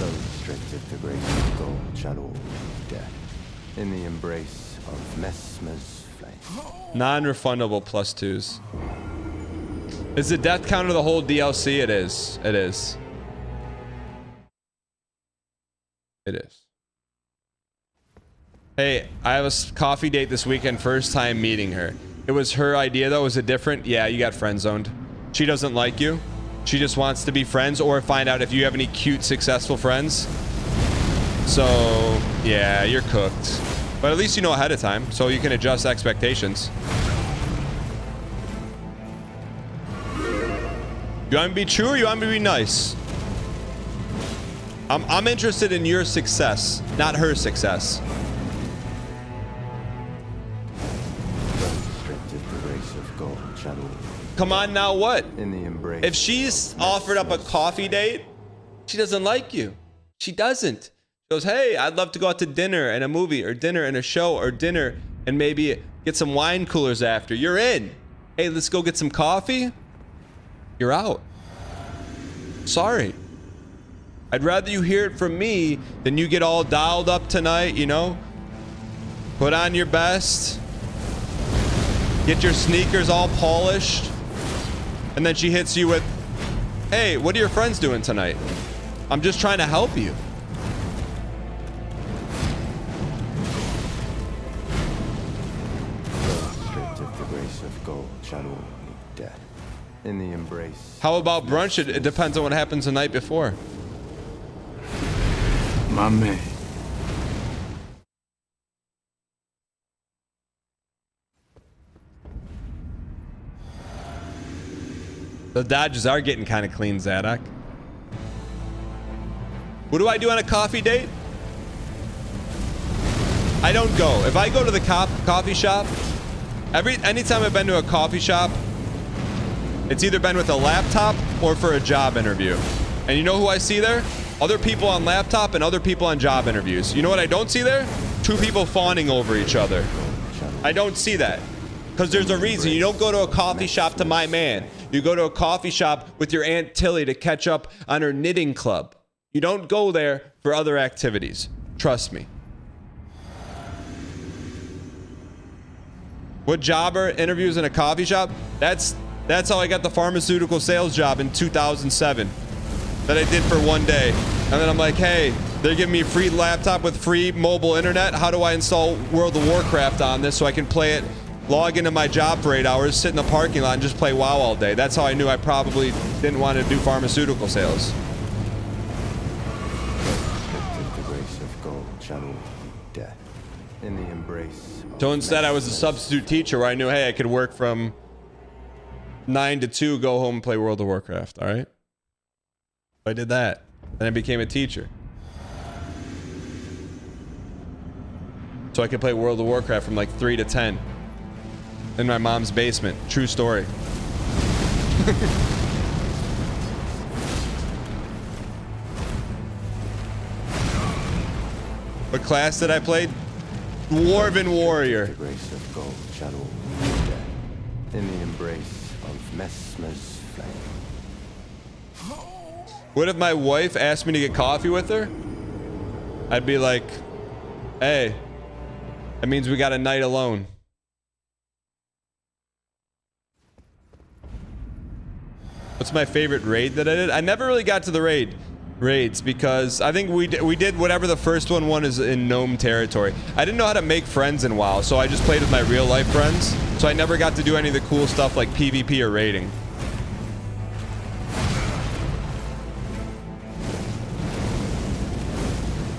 Those stripped of the grace of gold shall all be dead. In the embrace of Mesmer's flame. Non-refundable +2s. Is the death counter the whole DLC? It is. It is. It is. Hey, I have a coffee date this weekend. First time meeting her. It was her idea though. Was it different? Yeah, you got friend zoned. She doesn't like you. She just wants to be friends or find out if you have any cute, successful friends. So, yeah, you're cooked. But at least you know ahead of time, so you can adjust expectations. You want me to be true or you want me to be nice? I'm interested in your success, not her success. Come on now, what? In the embrace. If she's offered up a coffee date, she doesn't like you. She doesn't. She goes, hey, I'd love to go out to dinner and a movie or dinner and a show or dinner and maybe get some wine coolers after. You're in. Hey, let's go get some coffee. You're out. Sorry. I'd rather you hear it from me than you get all dialed up tonight, you know? Put on your best. Get your sneakers all polished. And then she hits you with, hey, what are your friends doing tonight? I'm just trying to help you. In the embrace. How about brunch? It depends on what happens the night before. My man. The Dodgers are getting kind of clean, Zadok. What do I do on a coffee date? I don't go. If I go to the coffee shop, anytime I've been to a coffee shop, it's either been with a laptop or for a job interview. And you know who I see there? Other people on laptop and other people on job interviews. You know what I don't see there? Two people fawning over each other. I don't see that. Because there's a reason. You don't go to a coffee shop to my man. You go to a coffee shop with your Aunt Tilly to catch up on her knitting club. You don't go there for other activities. Trust me. What jobber interviews in a coffee shop? That's how I got the pharmaceutical sales job in 2007 that I did for one day. And then I'm like, hey, they're giving me a free laptop with free mobile internet. How do I install World of Warcraft on this so I can play it, log into my job for 8 hours, sit in the parking lot and just play WoW all day? That's how I knew I probably didn't want to do pharmaceutical sales. The grace of gold shall all be dead. In the embrace of So instead, I was a substitute teacher where I knew, hey, I could work from 9 to 2, go home and play World of Warcraft. All right. I did that. Then I became a teacher. So I could play World of Warcraft from like 3 to 10 in my mom's basement. True story. What class did I play? Dwarven Warrior. The grace of gold channel in the embrace of Mesmer's flame. What if my wife asked me to get coffee with her? I'd be like, hey, that means we got a night alone. What's my favorite raid that I did? I never really got to the raids because I think we did whatever the first one is in gnome territory. I didn't know how to make friends in WoW, so I just played with my real life friends. So I never got to do any of the cool stuff like PvP or raiding.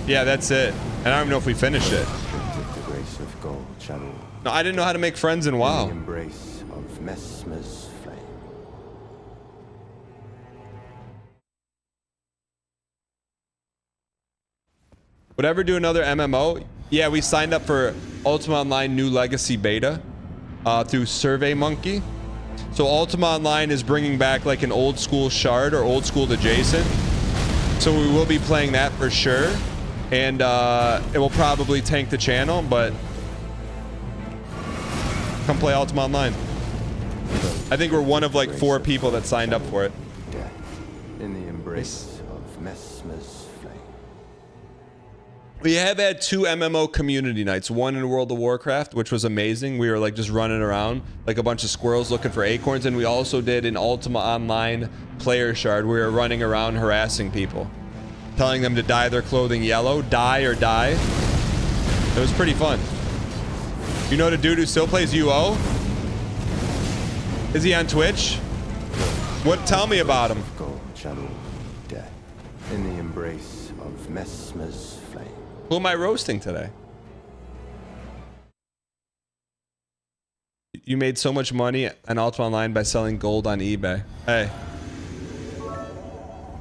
Yeah, that's it. And I don't even know if we finished it. The grace of gold channel. No, I didn't know how to make friends in In WoW. the embrace of Mesmer's flame. Would I ever do another MMO? Yeah, we signed up for Ultima Online New Legacy Beta through SurveyMonkey. So Ultima Online is bringing back like an old school shard or old school adjacent. So we will be playing that for sure. And it will probably tank the channel, but come play Ultima Online. I think we're one of like 4 people that signed up for it. Death in the embrace of Mesmer's flame. We have had 2 MMO community nights. One in World of Warcraft, which was amazing. We were like just running around like a bunch of squirrels looking for acorns. And we also did an Ultima Online player shard. We were running around harassing people, telling them to dye their clothing yellow, die or die. It was pretty fun. You know the dude who still plays UO? Is he on Twitch? What? Tell me about him. Gold channel. Death in the embrace of Mesmer's flame. Who am I roasting today? You made so much money on Ultima Online by selling gold on eBay. Hey.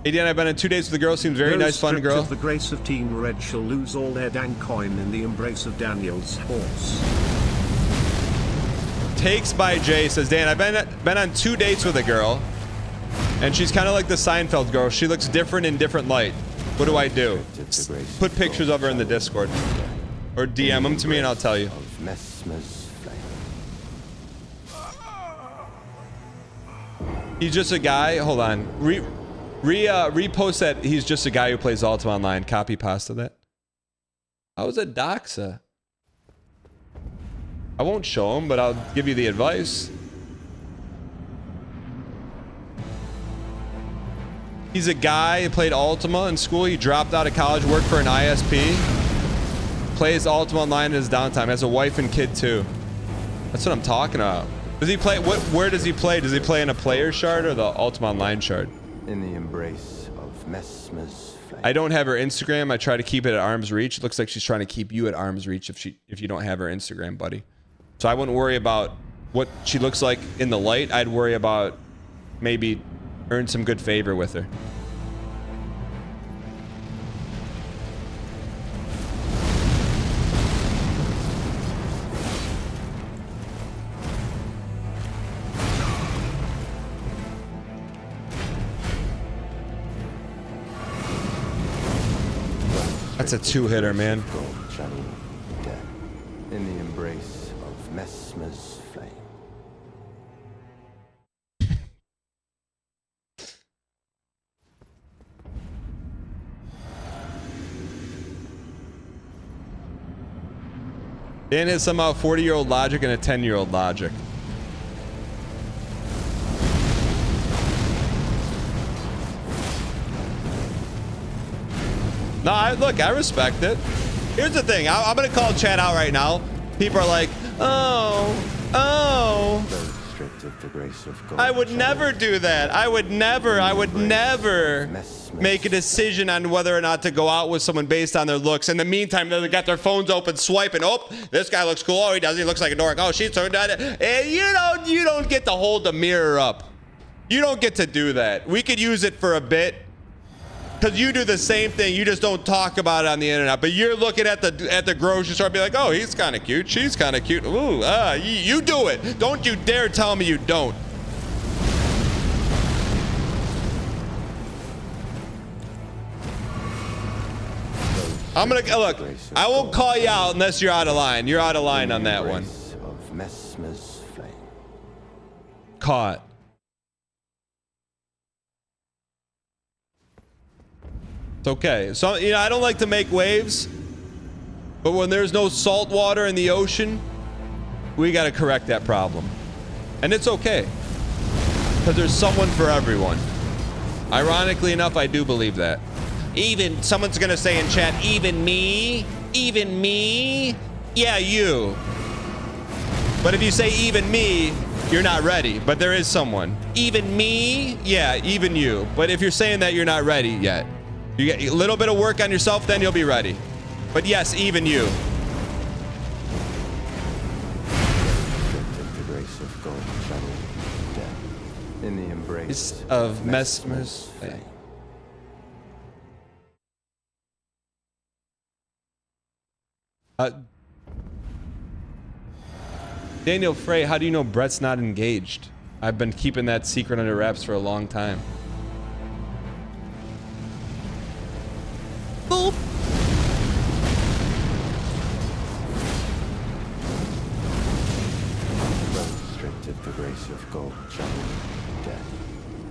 ADN, I've been in 2 days with the girl. Seems very nice, fun girl. Of the grace of Team Red shall lose all their dank coin in the embrace of Daniel's horse. Takes by Jay says, Dan, I've been on 2 dates with a girl, and she's kind of like the Seinfeld girl. She looks different in different light. What do I do? Put pictures of her in the Discord, or DM them to me, and I'll tell you. Of Mesmer's flame. He's just a guy. Hold on. Repost that he's just a guy who plays Ultima Online. Copy pasta that. How is it Doxa? I won't show him, but I'll give you the advice. He's a guy who played Ultima in school. He dropped out of college, worked for an ISP. Plays Ultima Online in his downtime. Has a wife and kid too. That's what I'm talking about. Does he play? Where does he play? Does he play in a player shard or the Ultima Online shard? In the embrace of Mesmer's flame. I don't have her Instagram. I try to keep it at arm's reach. It looks like she's trying to keep you at arm's reach if you don't have her Instagram, buddy. So I wouldn't worry about what she looks like in the light. I'd worry about maybe earn some good favor with her. That's a 2-hitter, man. Gold channel. Death in the embrace of Mesmer's flame. Dan has somehow 40-year-old logic and a 10-year-old logic. No, look, I respect it. Here's the thing. I'm going to call chat out right now. People are like, oh. Those strict Demonstrated the grace of God. I would never do that. I would never make a decision on whether or not to go out with someone based on their looks. In the meantime, they got their phones open, swiping. Oh, this guy looks cool. Oh, he does. He looks like a dork. Oh, she's so done. And you don't get to hold the mirror up. You don't get to do that. We could use it for a bit. Because you do the same thing, you just don't talk about it on the internet. But you're looking at the grocery store and be like, oh, he's kind of cute, she's kind of cute. Ooh, you do it. Don't you dare tell me you don't. I'm gonna look. I won't call you out unless you're out of line. You're out of line on that one. Of Mesmer's flame. Caught. It's okay. So, you know, I don't like to make waves, but when there's no salt water in the ocean, we got to correct that problem. And it's okay, because there's someone for everyone. Ironically enough, I do believe that. Even, someone's going to say in chat, even me? Even me? Yeah, you. But if you say even me, you're not ready. But there is someone. Even me? Yeah, even you. But if you're saying that, you're not ready yet. You get a little bit of work on yourself, then you'll be ready. But yes, even you. The grace of God channel death in the embrace of Mesmer's flame. Daniel Frey, how do you know Brett's not engaged? I've been keeping that secret under wraps for a long time. Boop. Restricted the grace of God channel death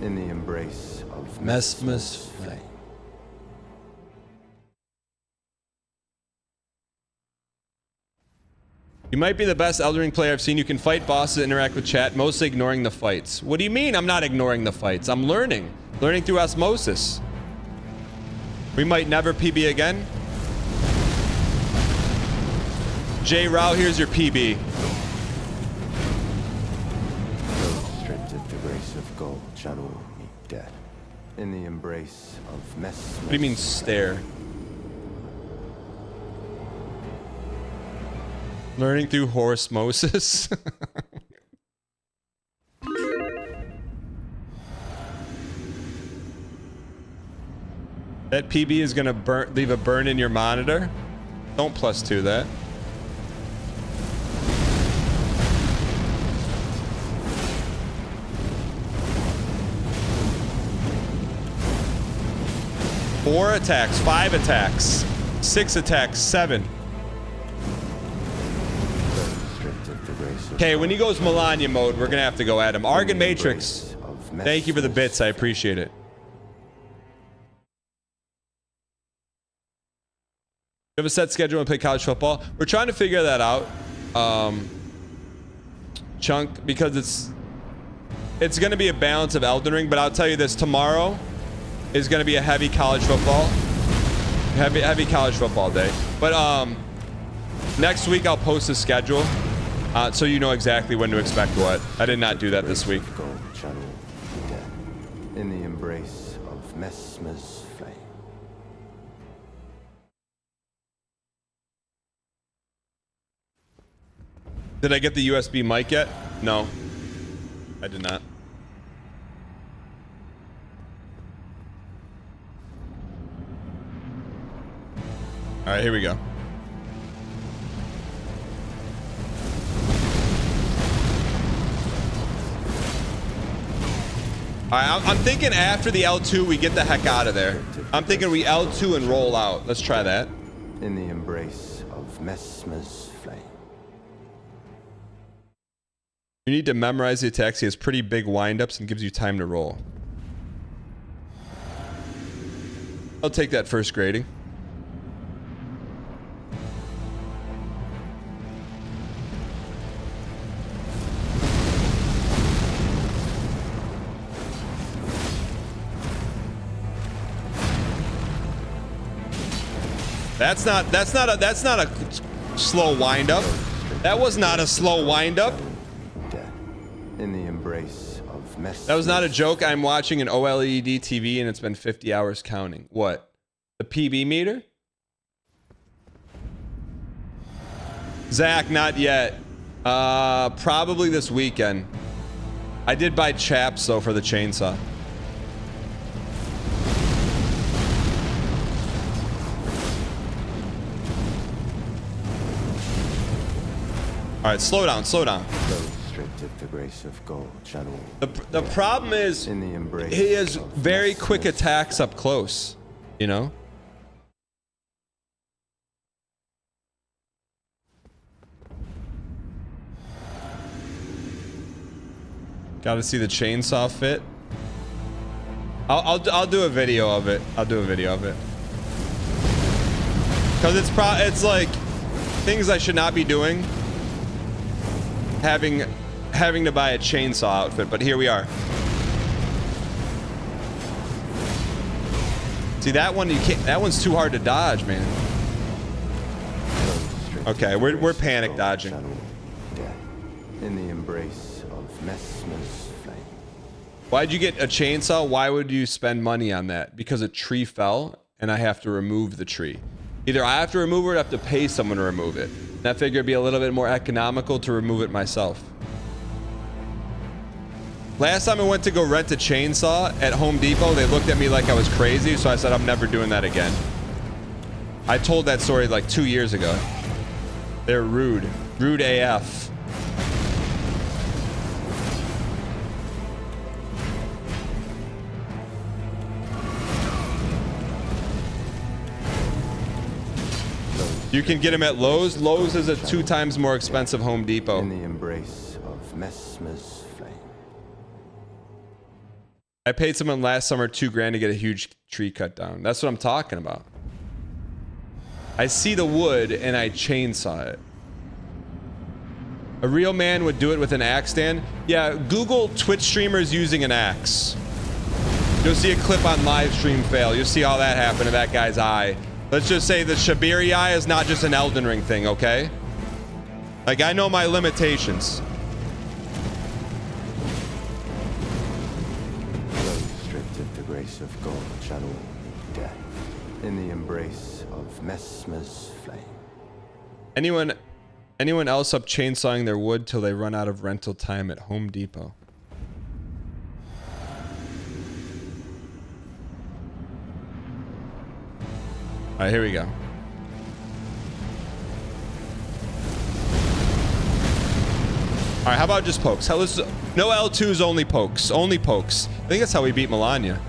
in the embrace of Mesmer's flame. You might be the best Elden Ring player I've seen. You can fight bosses, interact with chat, mostly ignoring the fights. What do you mean I'm not ignoring the fights? I'm learning. Learning through osmosis. We might never PB again. J. Rao, here's your PB. Restricted the grace of God channel death in the embrace of Mesmer. What do you mean stare? Learning through horosmosis. That PB is gonna leave a burn in your monitor. Don't +2 that. Four attacks, 5 attacks, 6 attacks, 7. Okay, when he goes Melania mode, we're gonna have to go at him. Argon Matrix, thank you for the bits. I appreciate it. You have a set schedule and play college football? We're trying to figure that out, Chunk, because it's gonna be a balance of Elden Ring. But I'll tell you this: tomorrow is gonna be a heavy college football, heavy college football day. But next week I'll post a schedule. So you know exactly when to expect what. I did not do that this week. In the embrace of Mesmer's flame. Did I get the USB mic yet? No, I did not. All right, here we go. All right, I'm thinking after the L2, we get the heck out of there. I'm thinking we L2 and roll out. Let's try that. In the embrace of Mesmer's flame. You need to memorize the attacks. He has pretty big windups and gives you time to roll. I'll take that first grading. That's not a slow wind up. That was not a slow wind up. In the embrace of Mesmer. That was not a joke. I'm watching an OLED TV and it's been 50 hours counting. What? The PB meter? Zach, not yet. Probably this weekend. I did buy chaps though for the chainsaw. All right, slow down, slow down. The grace of gold channel. The problem is in the embrace he has very quick attacks up close, you know? Got to see the chainsaw fit. I'll do a video of it. I'll do a video of it. Cuz it's like things I should not be doing. Having to buy a chainsaw outfit, but here we are. See that one, you can't. That one's too hard to dodge, man. Okay, we're panic dodging. In the embrace of Mesmer's flame. Why'd you get a chainsaw? Why would you spend money on that? Because a tree fell and I have to remove the tree. Either I have to remove it or I have to pay someone to remove it. And I figure it'd be a little bit more economical to remove it myself. Last time I went to go rent a chainsaw at Home Depot, they looked at me like I was crazy, so I said I'm never doing that again. I told that story like 2 years ago. They're rude. Rude AF. You can get them at Lowe's. Lowe's is a 2 times more expensive Home Depot. In the embrace of Mesmer's flame. I paid someone last summer $2 grand to get a huge tree cut down. That's what I'm talking about. I see the wood and I chainsaw it. A real man would do it with an axe stand. Yeah, Google Twitch streamers using an axe. You'll see a clip on live stream fail. You'll see all that happen to that guy's eye. Let's just say the Shabiri eye is not just an Elden Ring thing, okay? Like, I know my limitations. The grace of God channel death in the embrace of Mesmer's flame. Anyone else up chainsawing their wood till they run out of rental time at Home Depot? All right, here we go. All right, how about just pokes? No L2s, only pokes. Only pokes. I think that's how we beat Melania.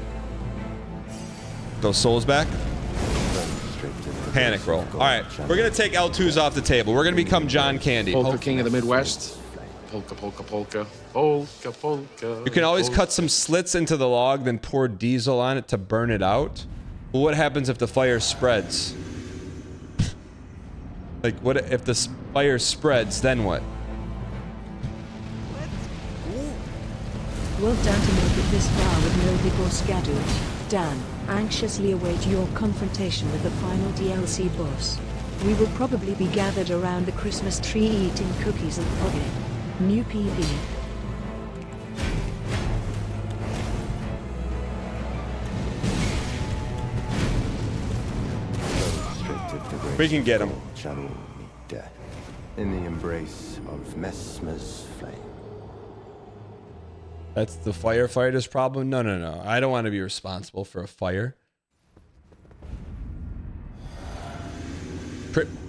Those souls back. Panic roll. All right, we're gonna take L2s off the table. We're gonna become John Candy. Polka King of the Midwest. Polka, polka, polka. Polka, polka. You can always cut some slits into the log, then pour diesel on it to burn it out. Well, what happens if the fire spreads? Like, what if the fire spreads, then what? Well done to make it this far with no big or scattered. Dan, anxiously await your confrontation with the final DLC boss. We will probably be gathered around the Christmas tree eating cookies and pudding. New PV. We can get him. Channel death in the embrace of Mesmer's flame. That's the firefighter's problem? No, no, no. I don't want to be responsible for a fire.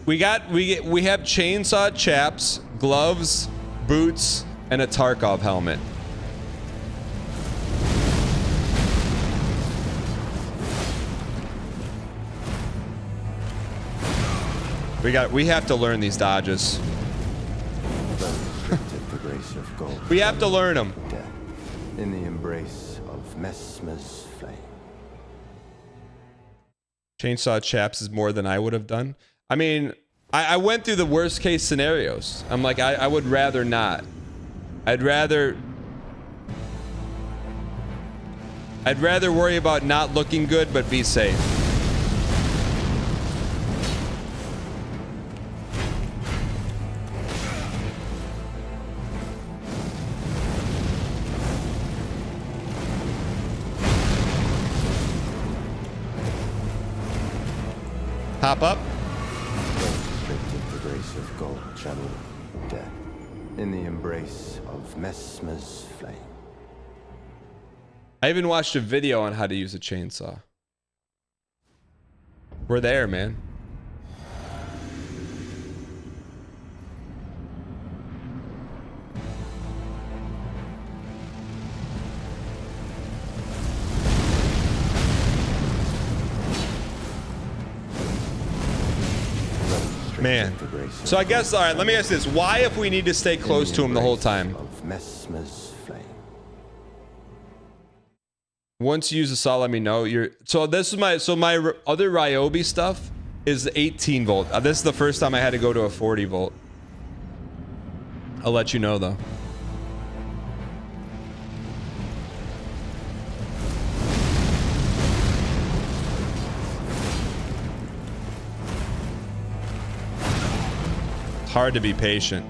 We have chainsaw chaps, gloves, boots, and a Tarkov helmet. We have to learn these dodges. We have to learn them. In the embrace of Mesmer's flame. Chainsaw chaps is more than I would have done. I mean, I went through the worst case scenarios. I'm like, I would rather not. I'd rather worry about not looking good, but be safe. Hop up. Restricted the grace of gold channel death in the embrace of Mesmer's flame. I even watched a video on how to use a chainsaw. We're there, man. Man. So I guess, all right, let me ask this. Why, if we need to stay close to him the whole time? Of Mesmer's flame. Once you use a saw, let me know. So this is my other Ryobi stuff is 18 volt. This is the first time I had to go to a 40 volt. I'll let you know though. It's hard to be patient.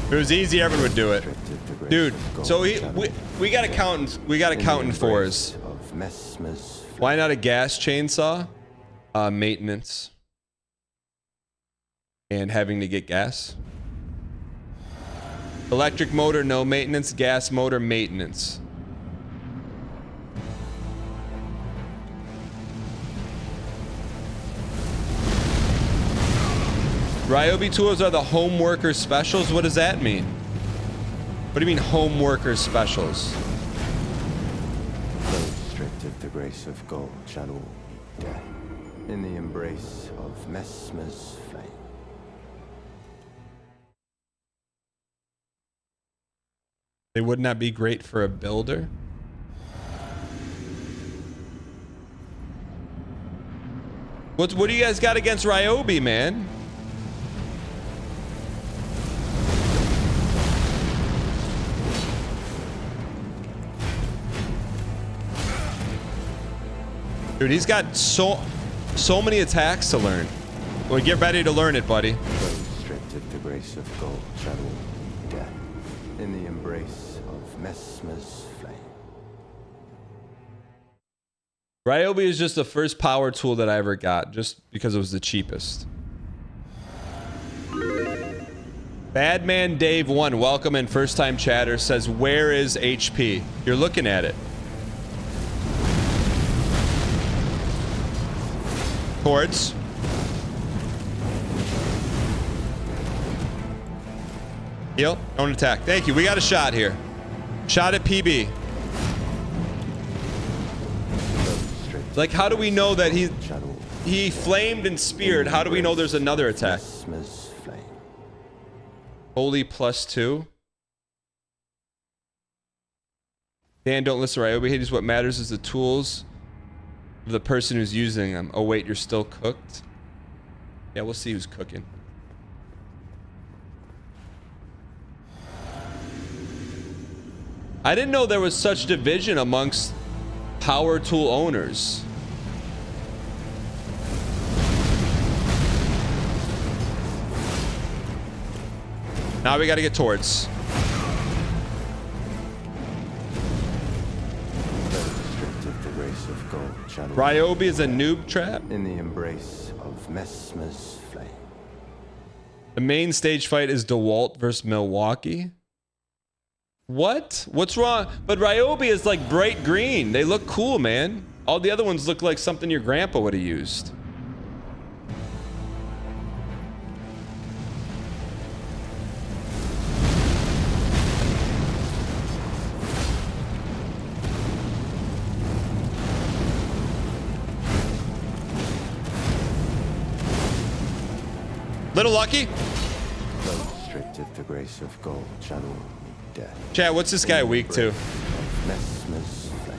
If it was easy, everyone would do it. Dude, so we got accountant fours. Why not a gas chainsaw? Maintenance. And having to get gas. Electric motor, no maintenance. Gas motor, maintenance. Ryobi tools are the home worker specials. What does that mean? What do you mean home worker specials? Restricted the grace of gold channel death in the embrace of Mesmer's flame. They would not be great for a builder. What do you guys got against Ryobi, man? Dude, he's got so many attacks to learn. Well, get ready to learn it, buddy. Restricted the grace of gold channel death in the embrace of Mesmer's flame. Ryobi is just the first power tool that I ever got, just because it was the cheapest. Badman Dave 1, welcome in, first time chatter, says, where is HP? You're looking at it. Towards. Heal. Don't attack. Thank you. We got a shot here. Shot at PB. Like, how do we know that he flamed and speared? How do we know there's another attack? Holy +2. Dan, don't listen to Ryobi. Hades, what matters is the tools of the person who's using them. Oh wait, you're still cooked? Yeah, we'll see who's cooking. I didn't know there was such division amongst power tool owners. Now we got to get towards. Ryobi is a noob trap. In the embrace of Mesmer's flame. The main stage fight is DeWalt versus Milwaukee. What? What's wrong? But Ryobi is like bright green. They look cool, man. All the other ones look like something your grandpa would have used. Little lucky. Restricted the grace of gold channel death. Chat, what's this guy weak to? Mesmer's flame.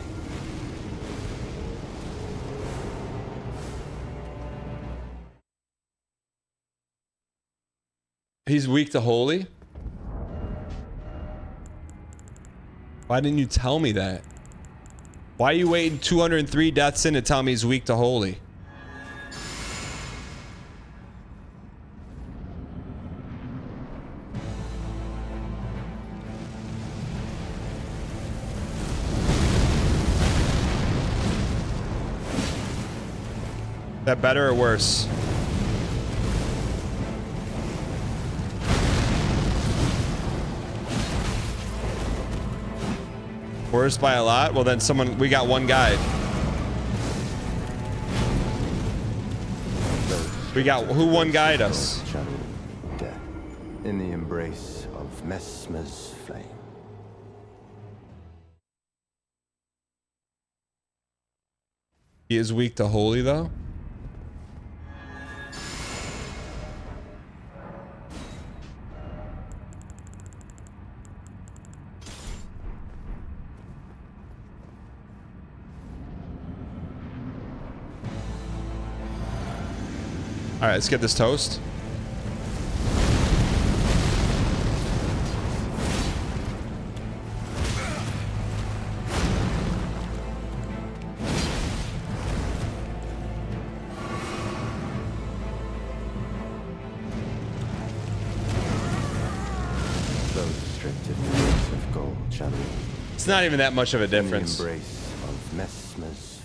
He's weak to holy? Why didn't you tell me that? Why are you waiting 203 deaths in to tell me he's weak to holy? That better or worse? Worse by a lot? Well, then we got one guide. Who one guide us? Death in the embrace of Mesmer's flame. He is weak to holy, though. All right, let's get this toast. It's not even that much of a difference. Embrace of Mesmer's.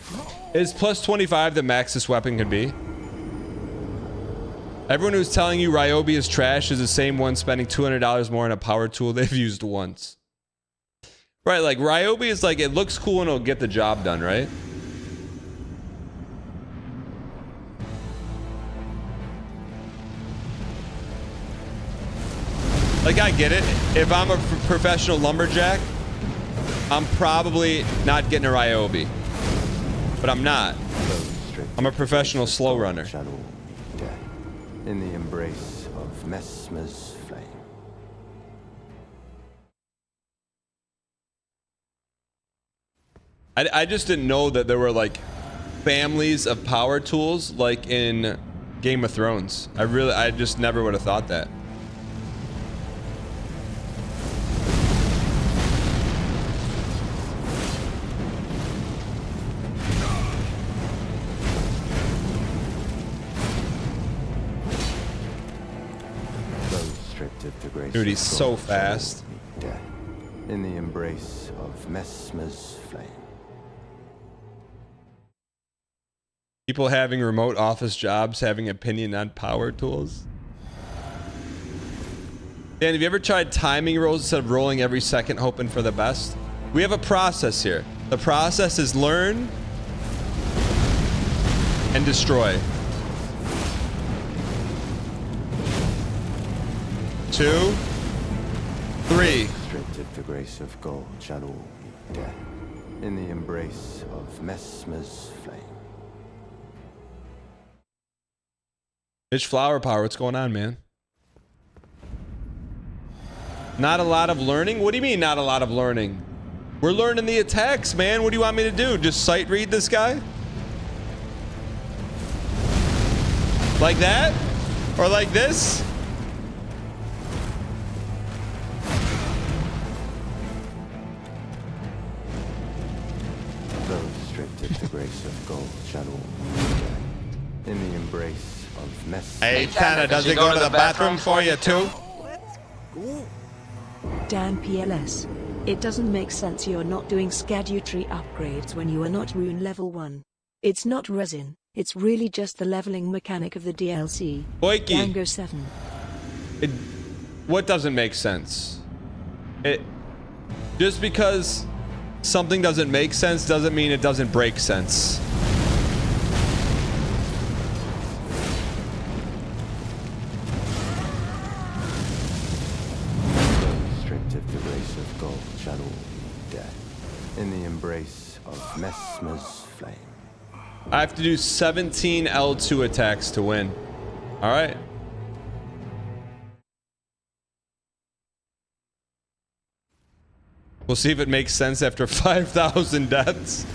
Is plus 25 the max this weapon could be? Everyone who's telling you Ryobi is trash is the same one spending $200 more on a power tool they've used once. Right, like Ryobi is like, it looks cool and it'll get the job done, right? Like, I get it. If I'm a professional lumberjack, I'm probably not getting a Ryobi. But I'm not. I'm a professional slow runner. In the embrace of Mesmer's flame. I just didn't know that there were like families of power tools like in Game of Thrones. I just never would have thought that. Dude, he's so fast. Death in the embrace of Mesmer's flame. People having remote office jobs having opinion on power tools. Dan, have you ever tried timing rolls instead of rolling every second hoping for the best? We have a process here. The process is learn and destroy. 2, 3. Restricted the grace of gold channel death in the embrace of Mesmer's flame. Mitch Flower Power, what's going on, man? Not a lot of learning? What do you mean not a lot of learning? We're learning the attacks, man. What do you want me to do? Just sight read this guy? Like that? Or like this? Restricted the grace of gold channel in the embrace of Mesmer. Hey, Tanner, does he go to the bathroom for you too? Dan PLS. It doesn't make sense you're not doing ERDTREE upgrades when you are not rune level 1. It's not resin, it's really just the leveling mechanic of the DLC. Boyki. Dango 7. What doesn't make sense? Just because something doesn't make sense doesn't mean it doesn't break sense. Restricted the race of gold channel death in the embrace of Mesmer's flame. I have to do 17 L2 attacks to win. All right. We'll see if it makes sense after 5,000 deaths.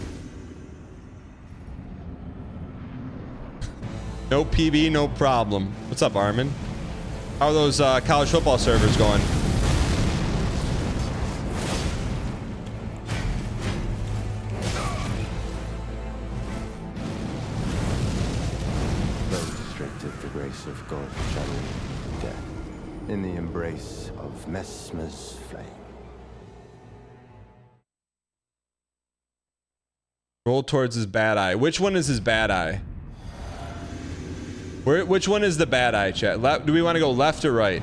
No PB, no problem. What's up, Armin? How are those college football servers going? Restricted the grace of gold channel death in the embrace of Mesmer's flame. Roll towards his bad eye. Which one is his bad eye? Which one is the bad eye, chat? Do we want to go left or right?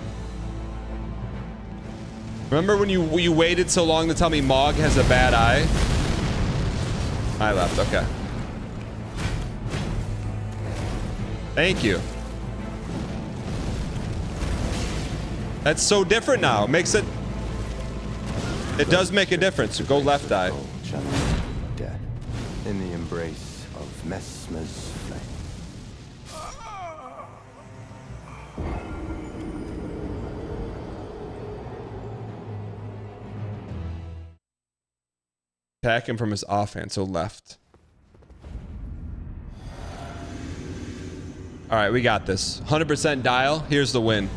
Remember when you waited so long to tell me Mog has a bad eye? I left, okay. Thank you. That's so different now. Makes it... It does make a difference. Go left eye. Dead in the embrace of Mesmer's flame. Attack him from his offhand, so left. All right, we got this. 100% dial. Here's the win.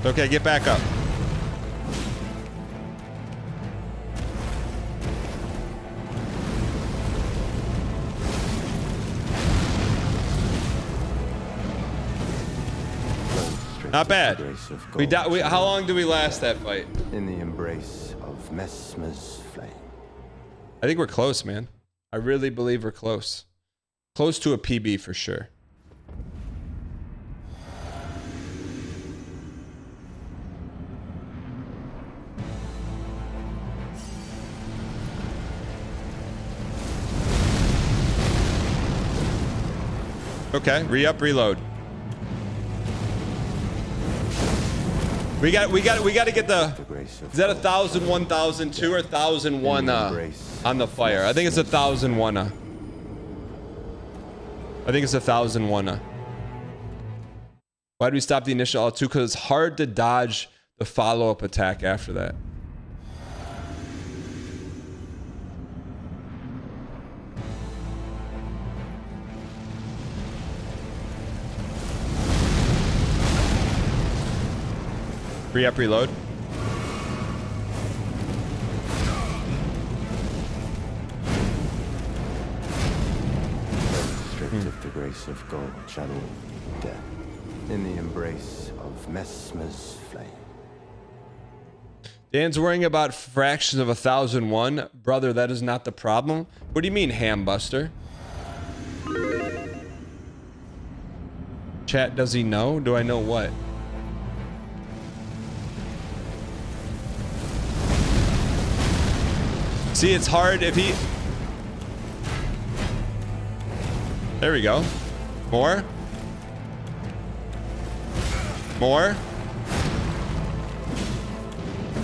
Okay, get back up. Not bad. How long do we last that fight? In the embrace of Mesmer's flame. I think we're close, man. I really believe we're close. Close to a PB for sure. Okay, re-up, reload. We got to get the. Is that 1,000, 1,002 or 1,001 on the fire? I think it's 1,001. I think it's 1,001. Why do we stop the initial L2? Because it's hard to dodge the follow-up attack after that. Re-up, reload. Stripped of the grace of God, channel death in the embrace of Mesmer's flame. Dan's worrying about fractions of 1,001. Brother, that is not the problem. What do you mean, Hambuster? Chat, does he know? Do I know what? See, it's hard if he... There we go. More. More.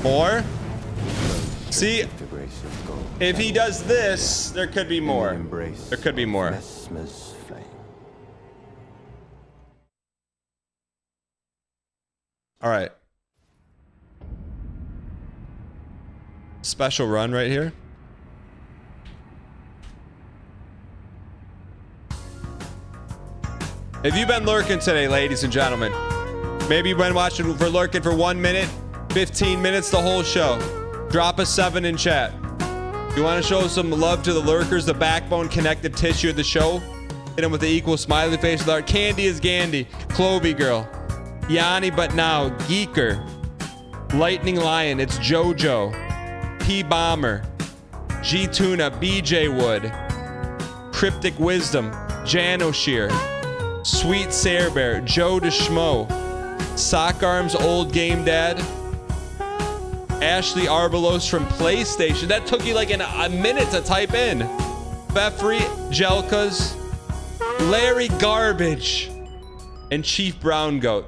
More. See, if he does this, there could be more. There could be more. All right. Special run right here. If you've been lurking today, ladies and gentlemen, maybe you've been watching for lurking for 1 minute, 15 minutes, the whole show. Drop a 7 in chat. If you want to show some love to the lurkers, the backbone, connective tissue of the show, hit them with the equal smiley face with our Candy is Gandy, Clovey Girl, Yanni but now, Geeker, Lightning Lion, it's Jojo, P Bomber, G Tuna, BJ Wood, Cryptic Wisdom, Jano Shear, Sweet Bear, Joe DeSchmo, Sock Arms Old Game Dad, Ashley Arbalos from PlayStation. That took you like a minute to type in. Beffrey Jelkas, Larry Garbage, and Chief Brown Goat.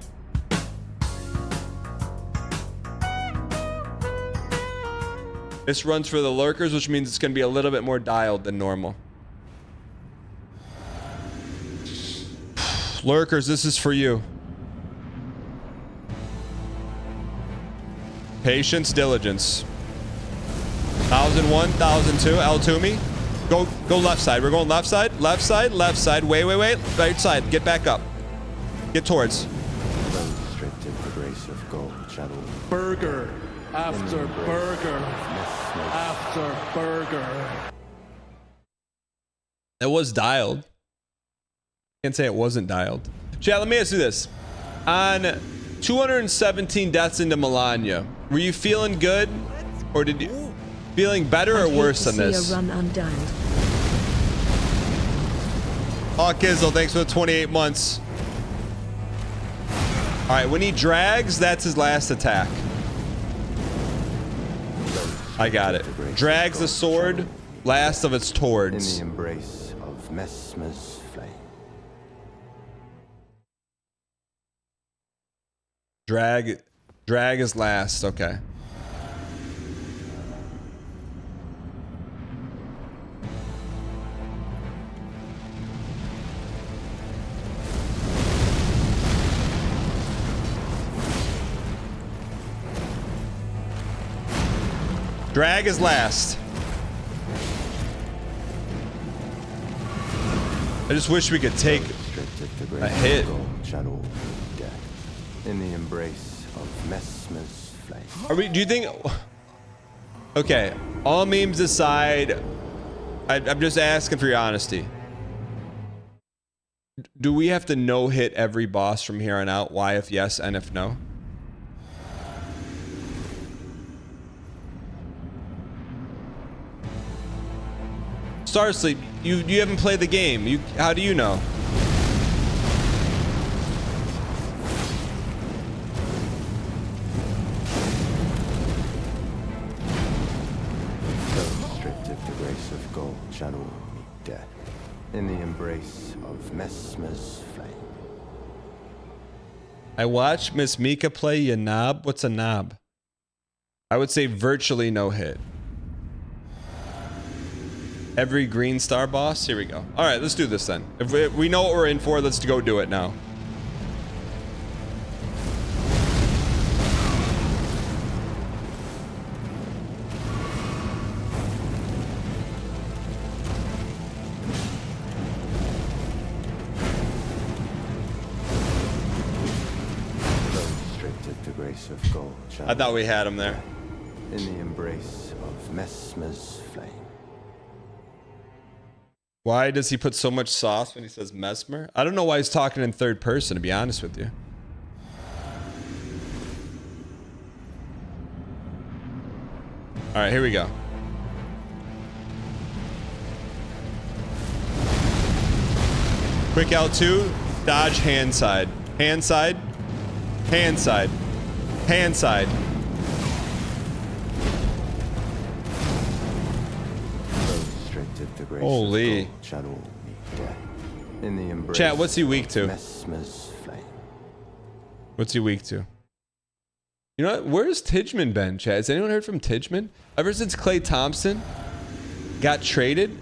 This runs for the lurkers, which means it's going to be a little bit more dialed than normal. Lurkers, this is for you. Patience, diligence. 1,001, 1,002. L to me. Go left side. We're going left side. Left side. Left side. Wait. Right side. Get back up. Get towards. Burger after burger after burger. It was dialed. Can't say it wasn't dialed. Chat, let me ask you this. On 217 deaths into Melania, Were you feeling good, or did you feeling better or I'd hate worse to than see this? a run undone. Oh, Kizzle, thanks for the 28 months. All right, when he drags, that's his last attack. I got it. Drags the sword, last of its In tords. the embrace of Mesmer's flame. Drag is last. Okay. Drag is last. I just wish we could take a hit. Channel death. In the embrace of Mesmer's flame. Are we? Do you think? Okay. All memes aside, I'm just asking for your honesty. Do we have to no hit every boss from here on out? Why if yes and if no? Starsleep, you haven't played the game. How do you know? So stripped of the grace of gold shall all meet death. In the embrace of Mesmer's flame. I watched Miss Mika play a knob. What's a knob? I would say virtually no hit. Every green star boss. Here we go. All right, let's do this then. If we know what we're in for, let's go do it now. Of gold I thought we had him there. In the embrace of Mesmer's flame. Why does he put so much sauce when he says Mesmer? I don't know why he's talking in third person, to be honest with you. All right, here we go. Quick L2, dodge hand side. Hand side. Hand side. Hand side. Holy. Chat, what's he weak to? What's he weak to? You know what? Where's Tidgeman been, chat? Has anyone heard from Tidgeman? Ever since Klay Thompson got traded,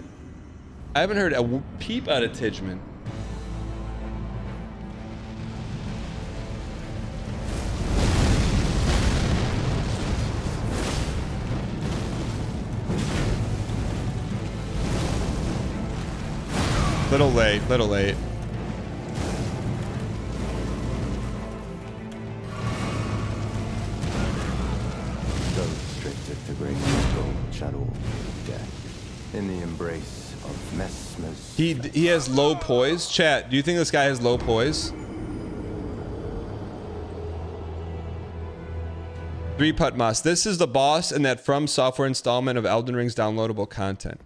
I haven't heard a peep out of Tidgeman. Little late, little late. In the embrace of Mesmer's. He has low poise. Chat, do you think this guy has low poise? 3-putt Moss. This is the boss in that From Software installment of Elden Ring's downloadable content.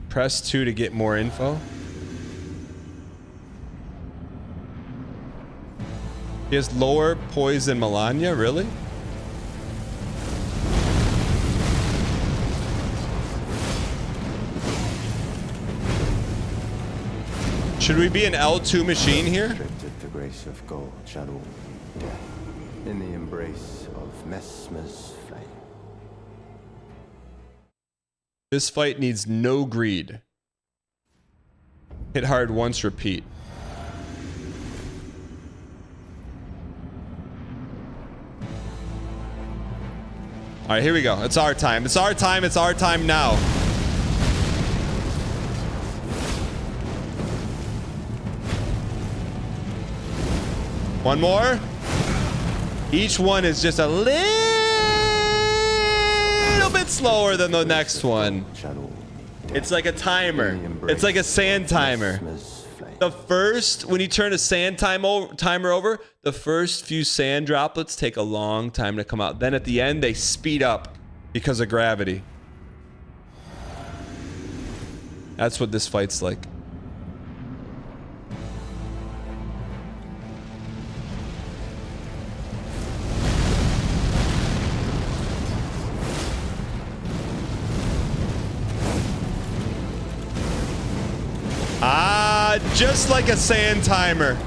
Press 2 to get more info. He has lower poise than Melania, really? Should we be an L2 machine here? The grace of gold shall all meet death. In the embrace of Mesmer's flame. This fight needs no greed. Hit hard once, repeat. All right, here we go. It's our time. It's our time. It's our time now. One more. Each one is just a little bit slower than the next one. It's like a timer. It's like a sand timer. Mesmer's flame. The first, when you turn a sand timer over, the first few sand droplets take a long time to come out. Then at the end, they speed up because of gravity. That's what this fight's like. Just like a sand timer.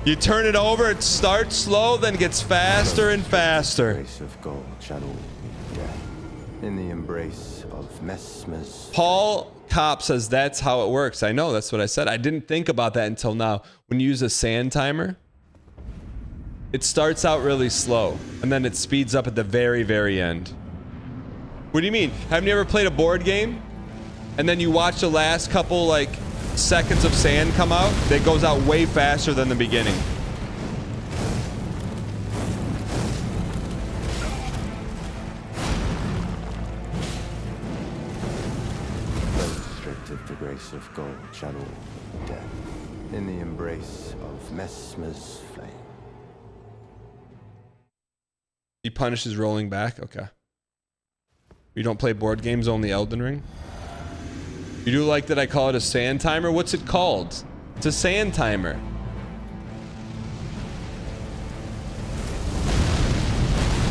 You turn it over, it starts slow, then gets faster and faster. Grace of gold shall all be dead. In the embrace of Mesmer's. Paul Cop says that's how it works. I know, that's what I said. I didn't think about that until now. When you use a sand timer, it starts out really slow, and then it speeds up at the very, very end. What do you mean? Have you ever played a board game? And then you watch the last couple, like, seconds of sand come out? That goes out way faster than the beginning. Stripped of the grace of gold shall all be dead. In the embrace of Mesmer's flame. He punishes rolling back? Okay. You don't play board games, only Elden Ring? You do like that I call it a sand timer? What's it called? It's a sand timer.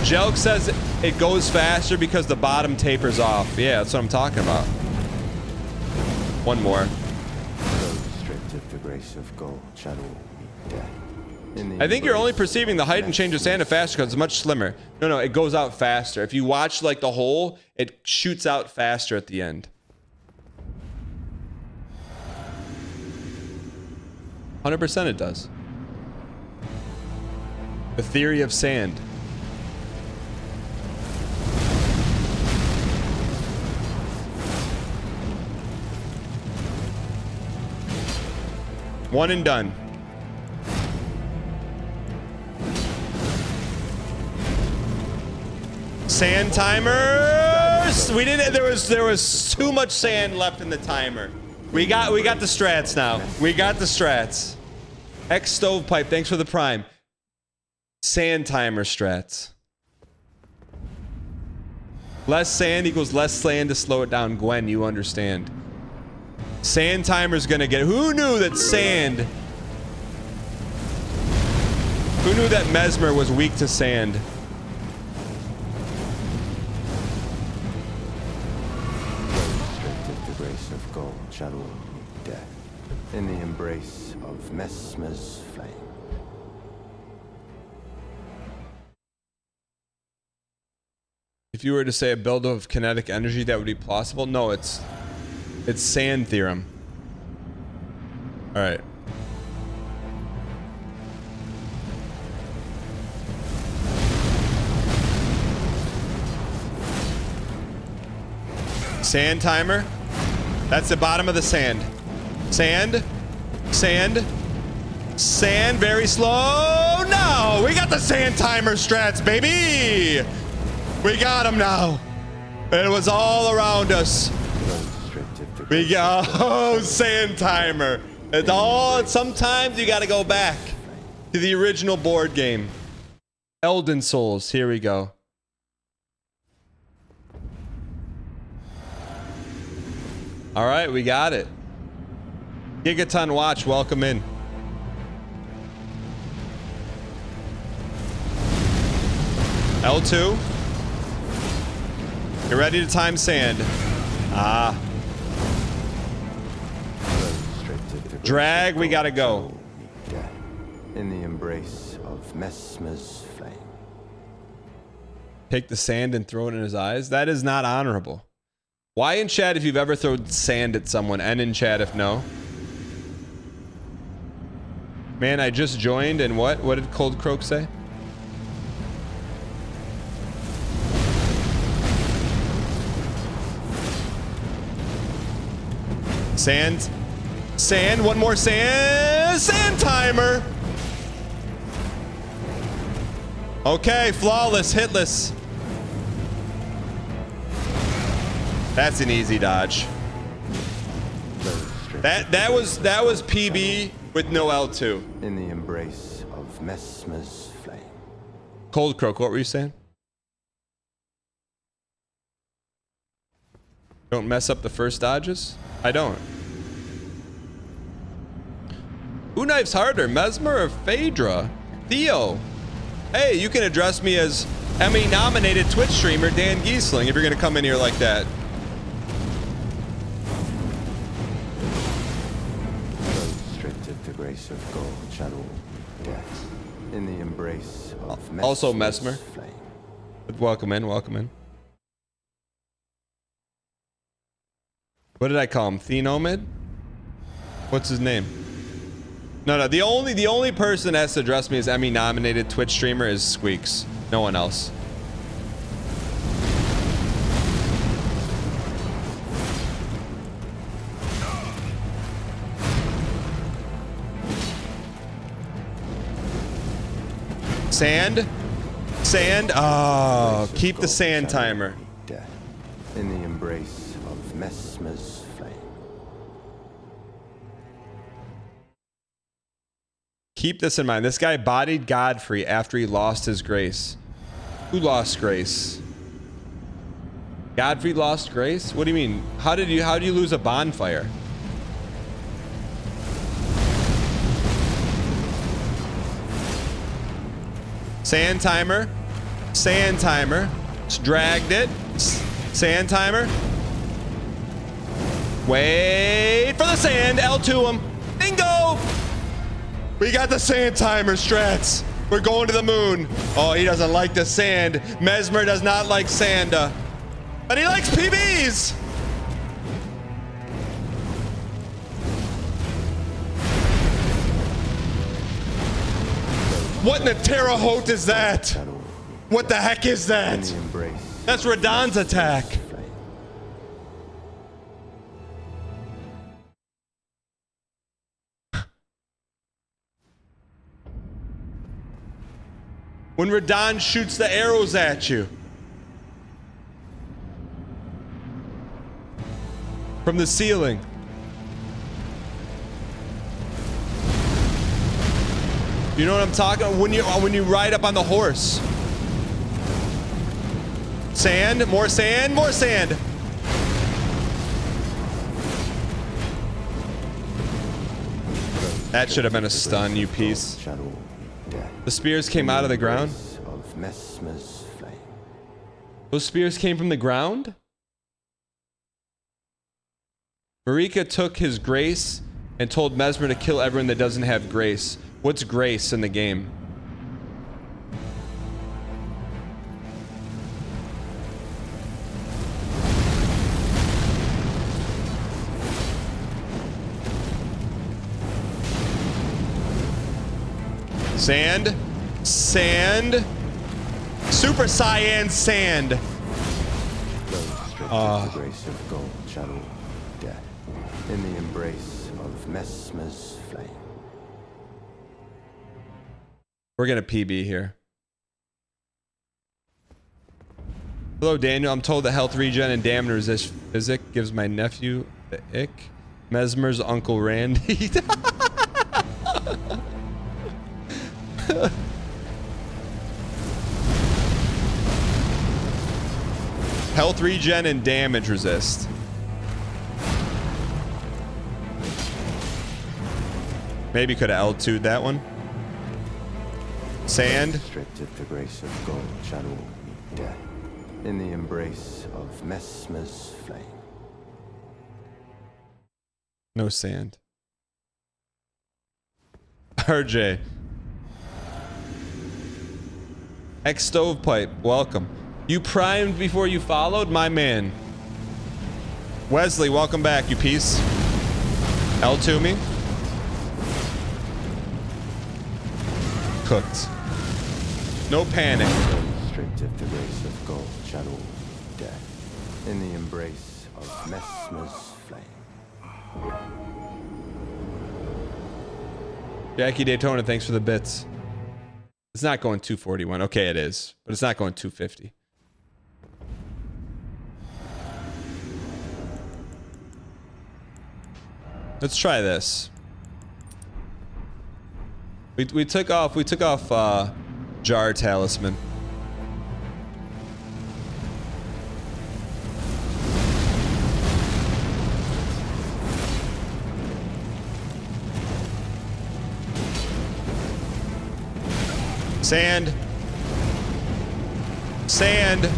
Jelk says it goes faster because the bottom tapers off. Yeah, that's what I'm talking about. One more. Stripped of the grace of gold shall all be dead. I think you're only perceiving the height and change of sand faster because it's much slimmer. No, it goes out faster. If you watch like the hole, it shoots out faster at the end. 100% it does. The theory of sand. One and done. Sand timers. We didn't. There was too much sand left in the timer. We got the strats now. We got the strats. X Stovepipe, thanks for the prime. Sand timer strats. Less sand equals less sand to slow it down. Gwen, you understand. Sand timer's gonna get. Who knew that sand? Who knew that Mesmer was weak to sand? The grace of gold shall all be dead. In the embrace of Mesmer's flame. If you were to say a build of kinetic energy, that would be plausible. No, it's sand theorem. All right. Sand timer. That's the bottom of the sand. Sand. Sand. Sand. Very slow. No, we got the sand timer strats, baby. We got them now. It was all around us. We got sand timer. It's all. Sometimes you got to go back to the original board game. Elden Souls. Here we go. All right, we got it. Gigaton Watch, welcome in. L2. You're ready to time sand. Ah. Drag, we gotta go. In the embrace of Mesmer's flame. Take the sand and throw it in his eyes? That is not honorable. Why in chat if you've ever thrown sand at someone, and in chat if no. Man, I just joined and what? What did Cold Croak say? Sand. Sand, one more sand. Sand timer. Okay, flawless, hitless. That's an easy dodge. That was PB with no L2. In the embrace of Mesmer's flame. Cold Croak, what were you saying? Don't mess up the first dodges? I don't. Who knifes harder, Mesmer or Phaedra? Theo. Hey, you can address me as Emmy-nominated Twitch streamer Dan Giesling if you're gonna come in here like that. Stripped of the grace of gold, channel death. In the embrace of Also Mesmer's Mesmer. flame. Welcome in, welcome in. What did I call him? Thenomid? What's his name? No, the only person that has to address me as Emmy-nominated Twitch streamer is Squeaks. No one else. Sand? Sand? Oh, keep the sand timer. Death. In the embrace of Mesmer's flame. Keep this in mind. This guy bodied Godfrey after he lost his grace. Who lost grace? Godfrey lost grace? What do you mean? How do you lose a bonfire? Sand timer. Sand timer. Just dragged it. Sand timer. Wait for the sand. L2 him. Bingo! We got the sand timer, strats. We're going to the moon. Oh, he doesn't like the sand. Mesmer does not like sand. But he likes PBs. What in the Terre Haute is that? What the heck is that? That's Radahn's attack. When Radahn shoots the arrows at you. From the ceiling. You know what I'm talking about? When you ride up on the horse. Sand, more sand, more sand. That should have been a stun, you piece. The spears came out of the ground? Of Mesmer's flame. Those spears came from the ground? Marika took his grace and told Mesmer to kill everyone that doesn't have grace. What's grace in the game? Sand. Sand. Super Cyan sand. The grace of gold, channel death. In the embrace of Mesmer's flame. We're gonna PB here. Hello, Daniel. I'm told that health regen and damage resist physic gives my nephew the ick. Mesmer's Uncle Randy. Health regen and damage resist. Maybe could have L2'd that one. Sand. Restricted the grace of gold, channel death. In the embrace of Mesmer's flame. No sand. RJ. X Stovepipe, welcome. You primed before you followed? My man. Wesley, welcome back, you piece. L2 me. Cooked. No panic. Restricted the grace of gold, channel death. In the embrace of Mesmer's flame. Jackie Daytona, thanks for the bits. It's not going 241. Okay, it is, but it's not going 250. Let's try this. We took off Jar Talisman. Sand. Sand.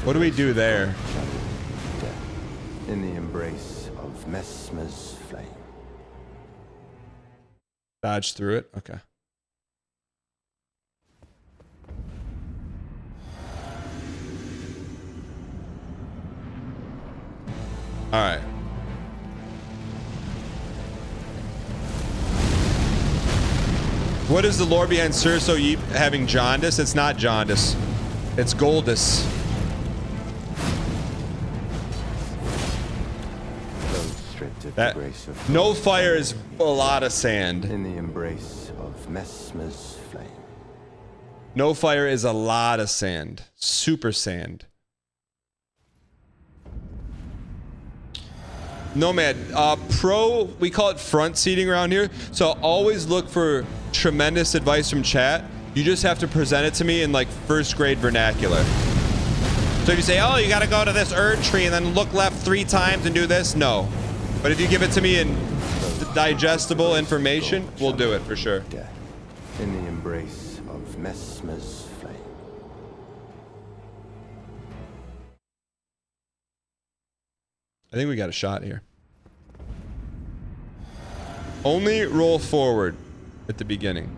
What do we do there? In the embrace of Mesmer's flame. Dodge through it. Okay. All right. What is the lore behind Surso Yeep having jaundice? It's not jaundice. It's Goldus. That, no fire is a lot of sand. In the embrace of Mesmer's flame. No fire is a lot of sand. Super sand. Nomad, pro, we call it front seating around here. So always look for tremendous advice from chat. You just have to present it to me in like first grade vernacular. So if you say, oh, you got to go to this ERDTREE and then look left 3 times and do this, no. But if you give it to me in digestible information, we'll do it for sure. In the embrace of Mesmer's flame. I think we got a shot here. Only roll forward at the beginning.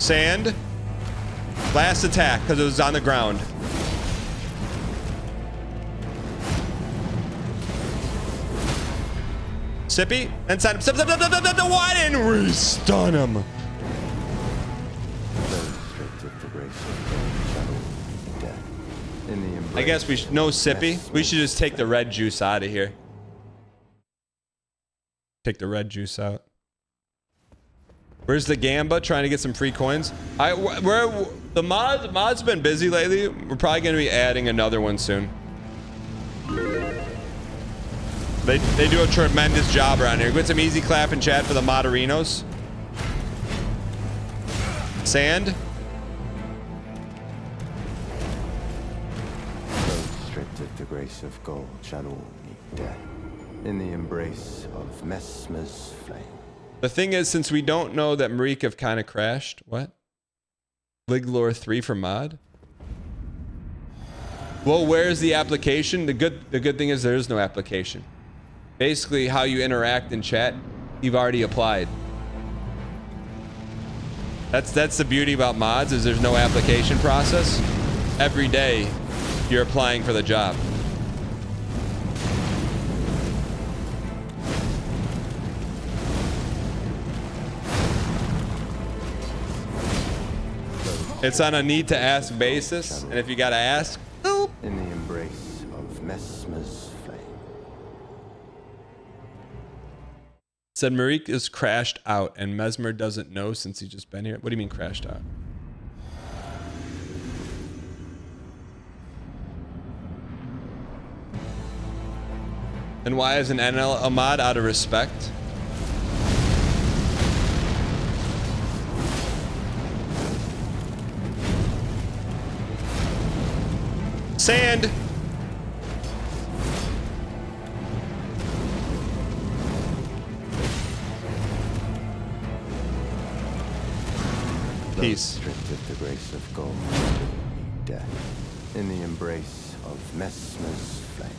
Sand. Last attack because it was on the ground. Sippy. And send him. Why didn't we stun him? I guess we should. No Sippy. We should just take the red juice out of here. Take the red juice out. Where's the Gamba? Trying to get some free coins. The mod's been busy lately. We're probably going to be adding another one soon. They do a tremendous job around here. Get some easy clap in chat for the Moderinos. Sand. Stripped at the grace of gold shall all meet death. In the embrace of Mesmer's flame. The thing is, since we don't know that Marika kind of crashed, what? Liglore 3 for mod? Well, where's the application? The good thing is there is no application. Basically, how you interact in chat, you've already applied. That's the beauty about mods, is there's no application process. Every day, you're applying for the job. It's on a need to ask basis, and if you gotta ask, boop. In the embrace of Mesmer's flame. Said Marika is crashed out, and Mesmer doesn't know since he's just been here. What do you mean crashed out? And why is an NL a mod out of respect? Sand. Peace. The grace of gold, death. In the embrace of Mesmer's flame.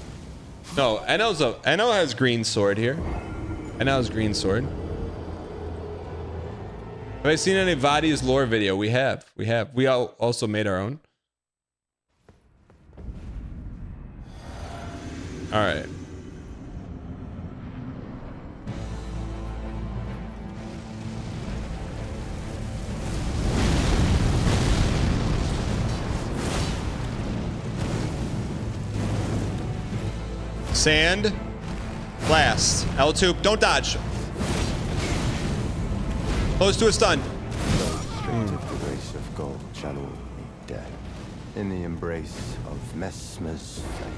No, NL has green sword here. NL has green sword. Have I seen any Vadi's lore video? We have. We also made our own. All right. Sand. Blast. L2. Don't dodge. Close to a stun. Straight of the grace of God shall all be dead. In the embrace of Mesmer's flame.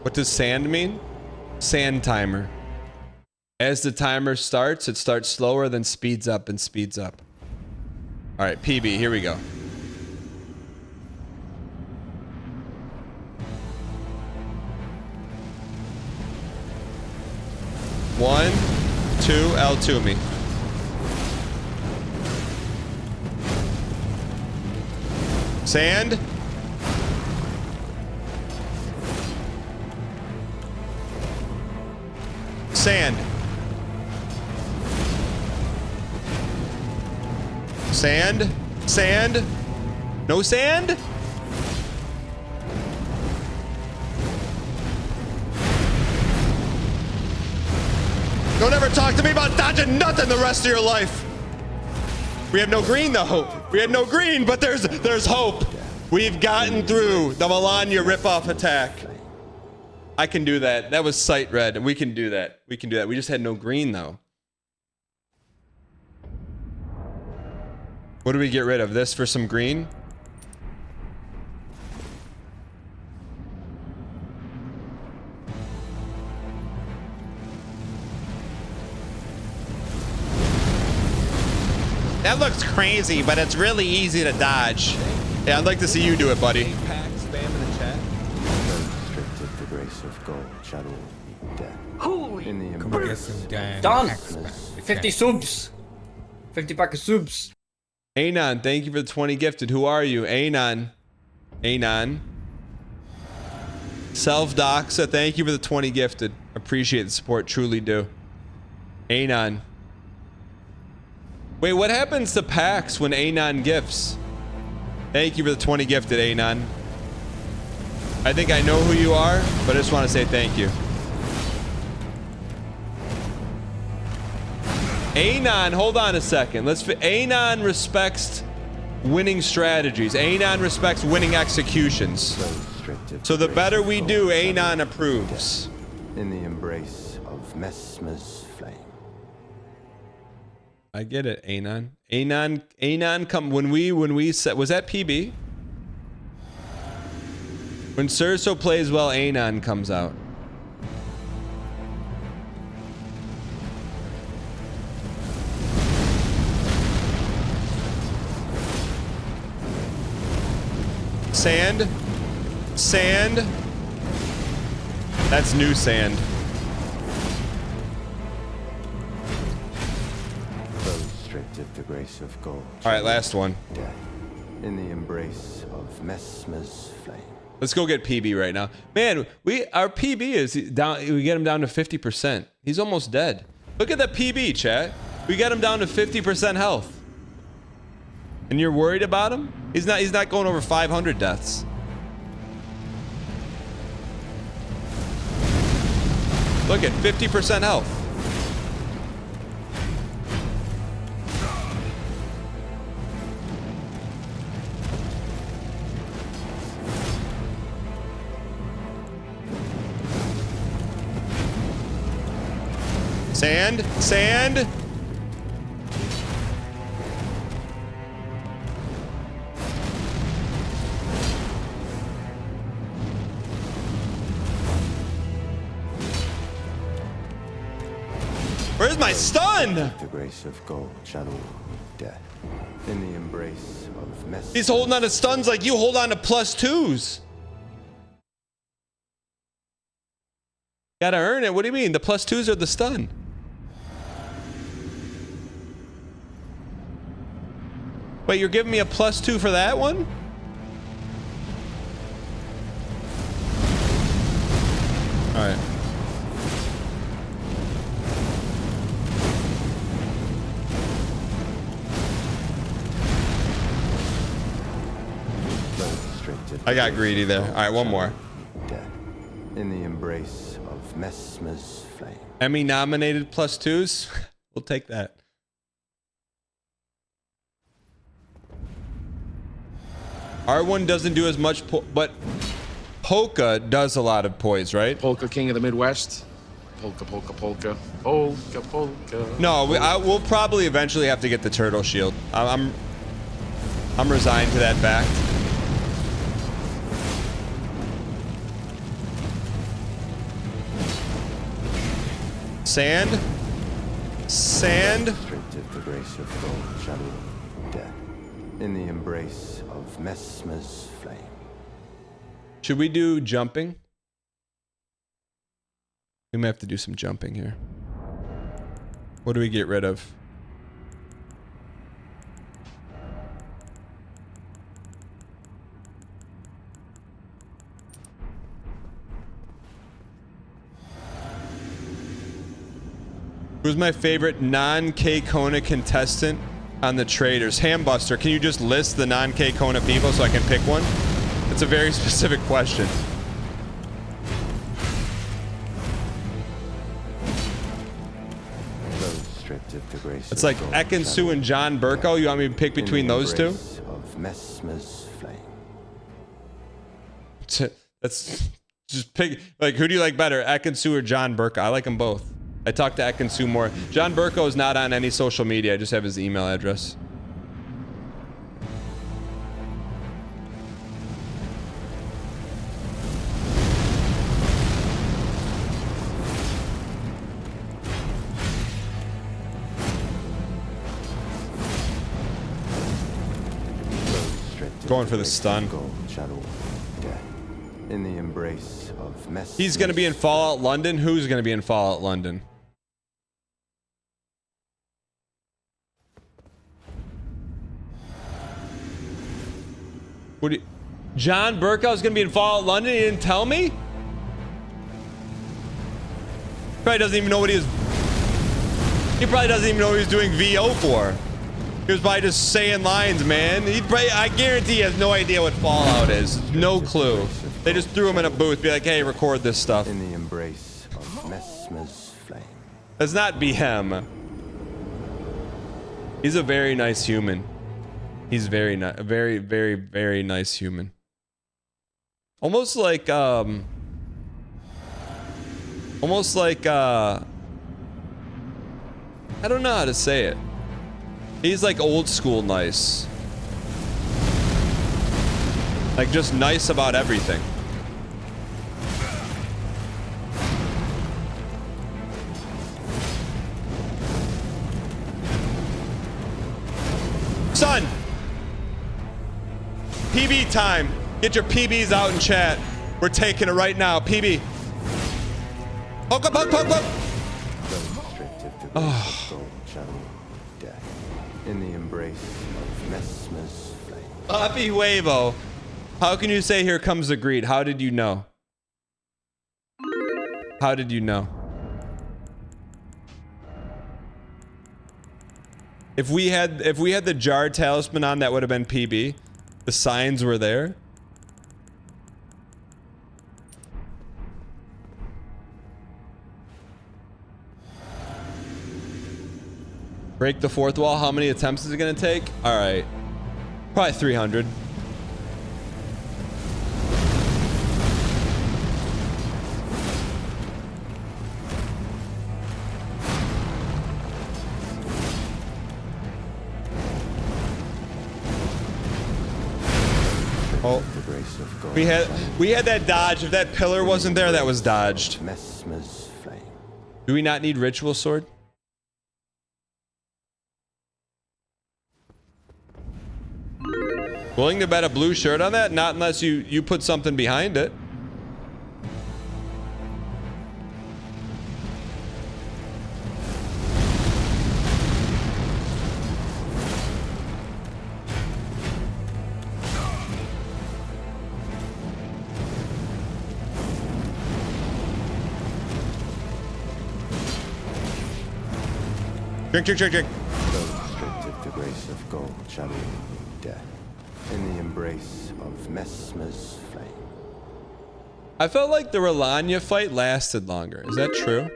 What does sand mean? Sand timer. As the timer starts, it starts slower, then speeds up and speeds up. All right, PB, here we go. One, two, L2 me. Sand. Sand. Sand. Sand. No sand? Don't ever talk to me about dodging nothing the rest of your life. We have no green though. We had no green, but there's hope. We've gotten through the Melania ripoff attack. I can do that. That was sight red, and we can do that. We can do that. We just had no green though. What do we get rid of? This for some green? That looks crazy, but it's really easy to dodge. Yeah, I'd like to see you do it, buddy. Spam in the chat. Strict of the grace of God shall all be dead. Holy In the Come on, get embrace some damn Done. hacks back in the 50 chat. subs. 50 pack of subs. Anon, thank you for the 20 gifted. Who are you? Anon. Anon. Self-Doxa, thank you for the 20 gifted. Appreciate the support, truly do. Anon. Wait, what happens to packs when Anon gifts? Thank you for the 20 gifted, Anon. I think I know who you are, but I just want to say thank you. Anon, hold on a second. Anon respects winning strategies. Anon respects winning executions. So the better we do, Anon approves. In the embrace of Mesmer's flame. I get it, Anon. Anon come when we set, was that PB? When Surso plays well, Anon comes out. Sand. Sand. That's new sand. Of the grace of God. All right, last one. Death in the embrace of Mesmer's flame. Let's go get PB right now. Man, our PB is down. We get him down to 50%. He's almost dead. Look at that PB, chat. We got him down to 50% health. And you're worried about him? He's not going over 500 deaths. Look at 50% health. Sand, sand. Where's my stun? The grace of God shall all be dead. In the embrace of Mesmer. He's holding on to stuns like you hold on to +2s. Gotta earn it. What do you mean? The +2s are the stun. Wait, you're giving me a +2 for that one? All right. I got greedy there. All right, one more. Dead in the embrace of Mesmer's flame. Emmy nominated +2s. We'll take that. R1 doesn't do as much, but Polka does a lot of poise, right? Polka King of the Midwest. Polka, polka, polka. Polka, polka. No, we'll probably eventually have to get the turtle shield. I'm resigned to that fact. Sand. Restricted the grace of gold, shadow, death, in the embrace of Mesmer's flame. Should we do jumping? We might have to do some jumping here. What do we get rid of? Who's my favorite non-K Kona contestant on the traders? Hambuster, can you just list the non-K Kona people so I can pick one? It's a very specific question. It's like Ekin-Su and John Burko. You want me to pick between those two? Of Mesmer's flame. That's just pick. Like, who do you like better, Ekin-Su or John Burko? I like them both. I talk to Ekin-Su more. John Burko is not on any social media. I just have his email address. Going for the stun. In the embrace of Mesmer. He's going to be in Fallout London. Who's going to be in Fallout London? What do you, John Burko is going to be in Fallout London? He didn't tell me? Probably doesn't even know what he probably doesn't even know what he's doing VO for. He was probably just saying lines, man. I guarantee he has no idea what Fallout is. No clue. They just threw him in a booth, be like, hey, record this stuff. In the embrace of Mesmer's flame. Let's not be him. He's a very nice human. He's very nice human. Almost like I don't know how to say it. He's like old school nice. Like just nice about everything. Son! PB time. Get your PBs out in chat. We're taking it right now. PB. Poke, poke, poke, poke. Oh. In the embrace of Mesmer's flame. Papi Huevo. How can you say here comes the greed? How did you know? How did you know? If we had the jar talisman on, that would have been PB. The signs were there. Break the fourth wall. How many attempts is it gonna take? All right, probably 300. Oh, we had that dodge. If that pillar wasn't there, that was dodged. Mesmer's flame. Do we not need ritual sword? Willing to bet a blue shirt on that? Not unless you put something behind it. Drink, drink, drink, drink. Restricted the grace of gold, shadow, death. In the embrace of Mesmer's flame. I felt like the Relania fight lasted longer. Is that true?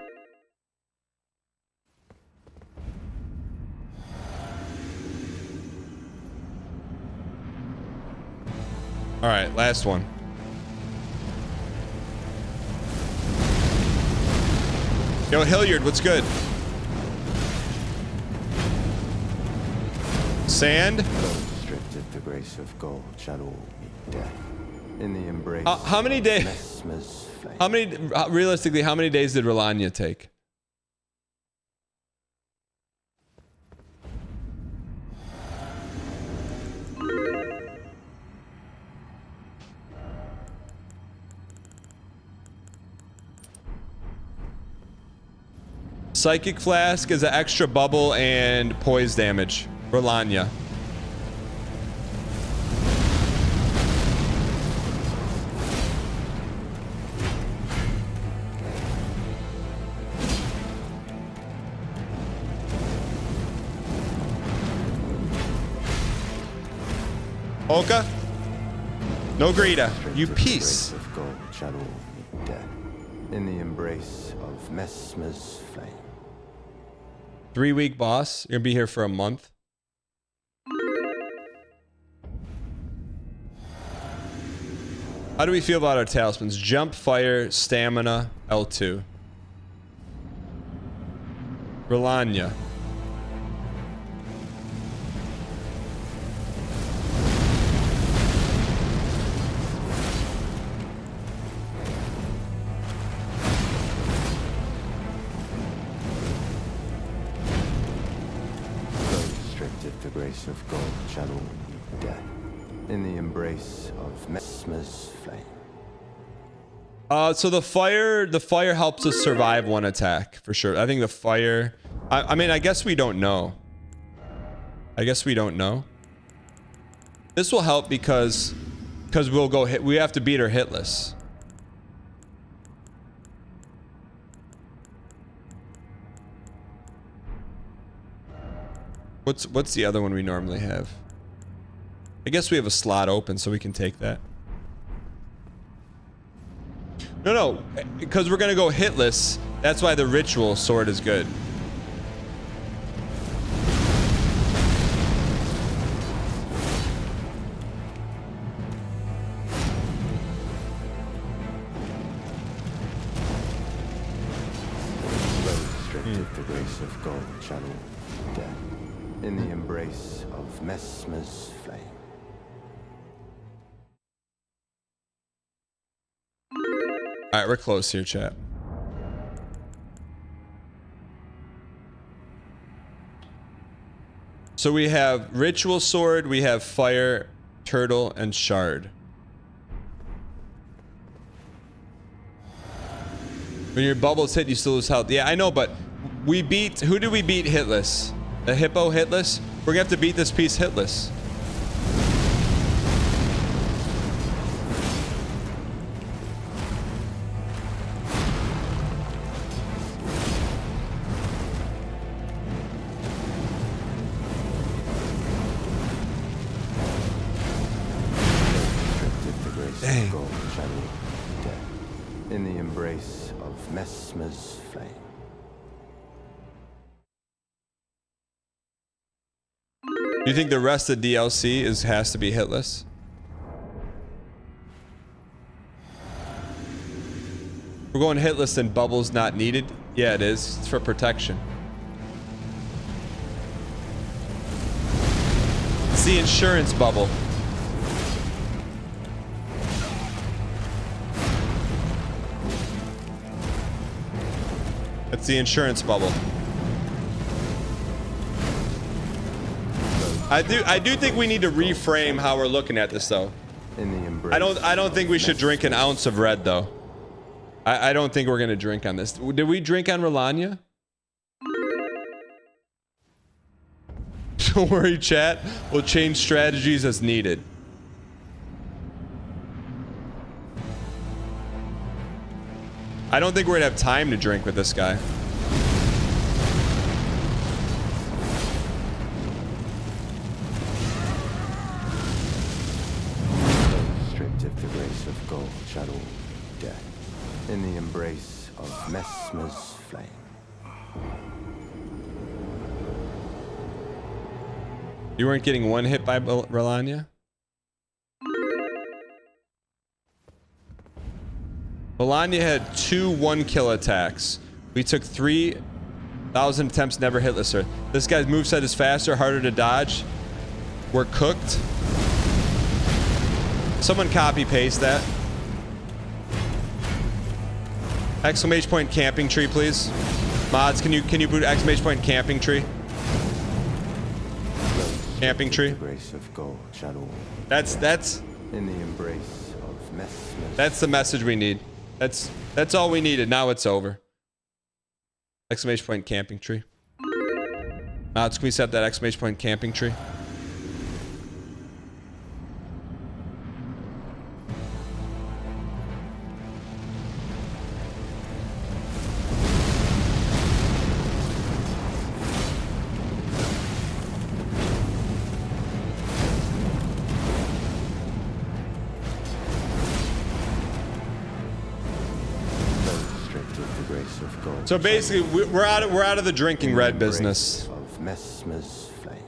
All right, last one. Yo, Hilliard, what's good? Sand? Those stripped of the grace of gold shall all meet death. In the embrace How many days? Mesmer's flame. How many, realistically, how many days did Rolania take? Psychic Flask is an extra bubble and poise damage. Rolania. Polka? No Greta. You piece. Of gold shall all meet death. In the embrace of Mesmer's flame. 3-week boss. You're gonna be here for a month. How do we feel about our talismans? Jump, fire, stamina, L2. Rolania. The grace of gold shall all meet death. In the embrace of Mesmer's flame. So the fire helps us survive one attack for sure. I think the fire. I mean, I guess we don't know. I guess we don't know. This will help because we'll go hit. We have to beat her hitless. What's the other one we normally have? I guess we have a slot open, so we can take that. No, because we're gonna go hitless. That's why the ritual sword is good. The grace of gold shall all meet death. In the embrace of Mesmer's flame. Alright, we're close here, chat. So we have ritual sword, we have fire, turtle, and shard. When your bubbles hit, you still lose health. Yeah, I know, but we beat... Who did we beat hitless? The hippo hitless? We're gonna have to beat this piece hitless. Dang. In the embrace of Mesmer's flame. Do you think the rest of DLC has to be hitless? We're going hitless and bubbles not needed? Yeah, it is. It's for protection. It's the insurance bubble. It's the insurance bubble. I do think we need to reframe how we're looking at this though. I don't think we should drink an ounce of red though. I don't think we're gonna drink on this. Did we drink on Rolania? Don't worry, chat. We'll change strategies as needed. I don't think we're gonna have time to drink with this guy. Stripped of the grace of gold shall all meet death. In the embrace of Mesmer's flame. You weren't getting one hit by Rolania? Rolania had 2 1-kill attacks. We took 3,000 attempts, never hitless, sir. This guy's moveset is faster, harder to dodge. We're cooked. Someone copy paste that. Exclamation point camping tree, please. Mods, can you boot exclamation point camping tree? Camping tree. That's in the embrace of Mesmer. That's the message we need. That's all we needed. Now it's over. Exclamation point camping tree. Mods, can we set that exclamation point camping tree? So basically, we're out of the drinking red business.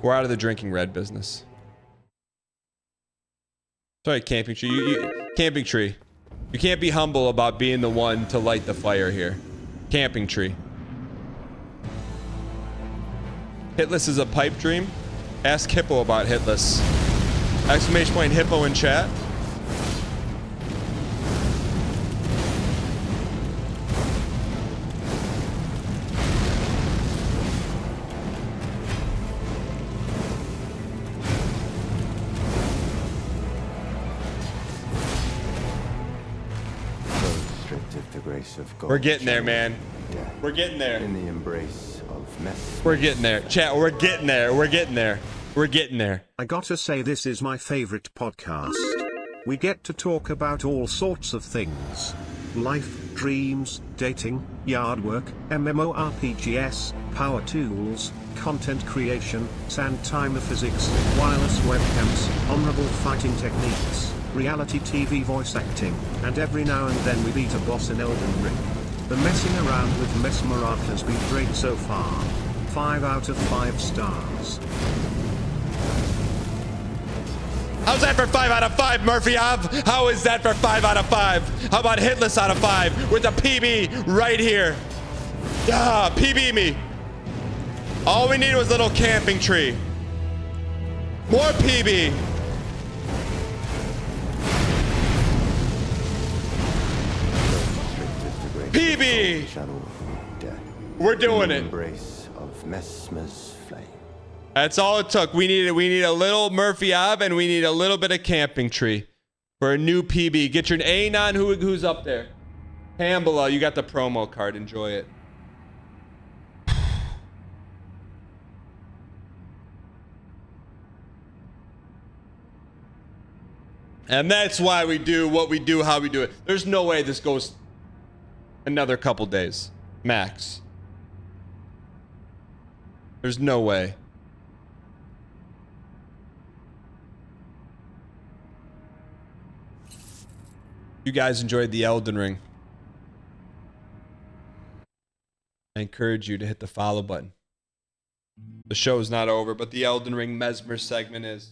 We're out of the drinking red business. Sorry, camping tree. Camping tree. You can't be humble about being the one to light the fire here. Camping tree. Hitless is a pipe dream. Ask Hippo about Hitless. Exclamation point Hippo in chat. We're getting there, man. Yeah. We're getting there. In the embrace of Mesmer. We're getting there. Chat, we're getting there. We're getting there. We're getting there. I gotta say, this is my favorite podcast. We get to talk about all sorts of things. Life, dreams, dating, yard work, MMORPGs, power tools, content creation, sand timer physics, wireless webcams, honorable fighting techniques, reality TV voice acting, and every now and then we beat a boss in Elden Ring. The messing around with Mesmer arc has been great so far. 5 out of 5 stars. How's that for 5 out of 5, Murphy? How is that for 5 out of 5? How about hitless out of 5 with a PB right here? Yeah, PB me. All we needed was a little camping tree. More PB. PB. We're doing it. Embrace of Mesmer's flame. That's all it took. We need a little Murphy Ave and we need a little bit of camping tree for a new PB. Get your Anon. Who's up there? Hambala, you got the promo card. Enjoy it. And that's why we do what we do, how we do it. There's no way this goes another couple days, max. There's no way. You guys enjoyed the Elden Ring. I encourage you to hit the follow button. The show is not over, but the Elden Ring Mesmer segment is.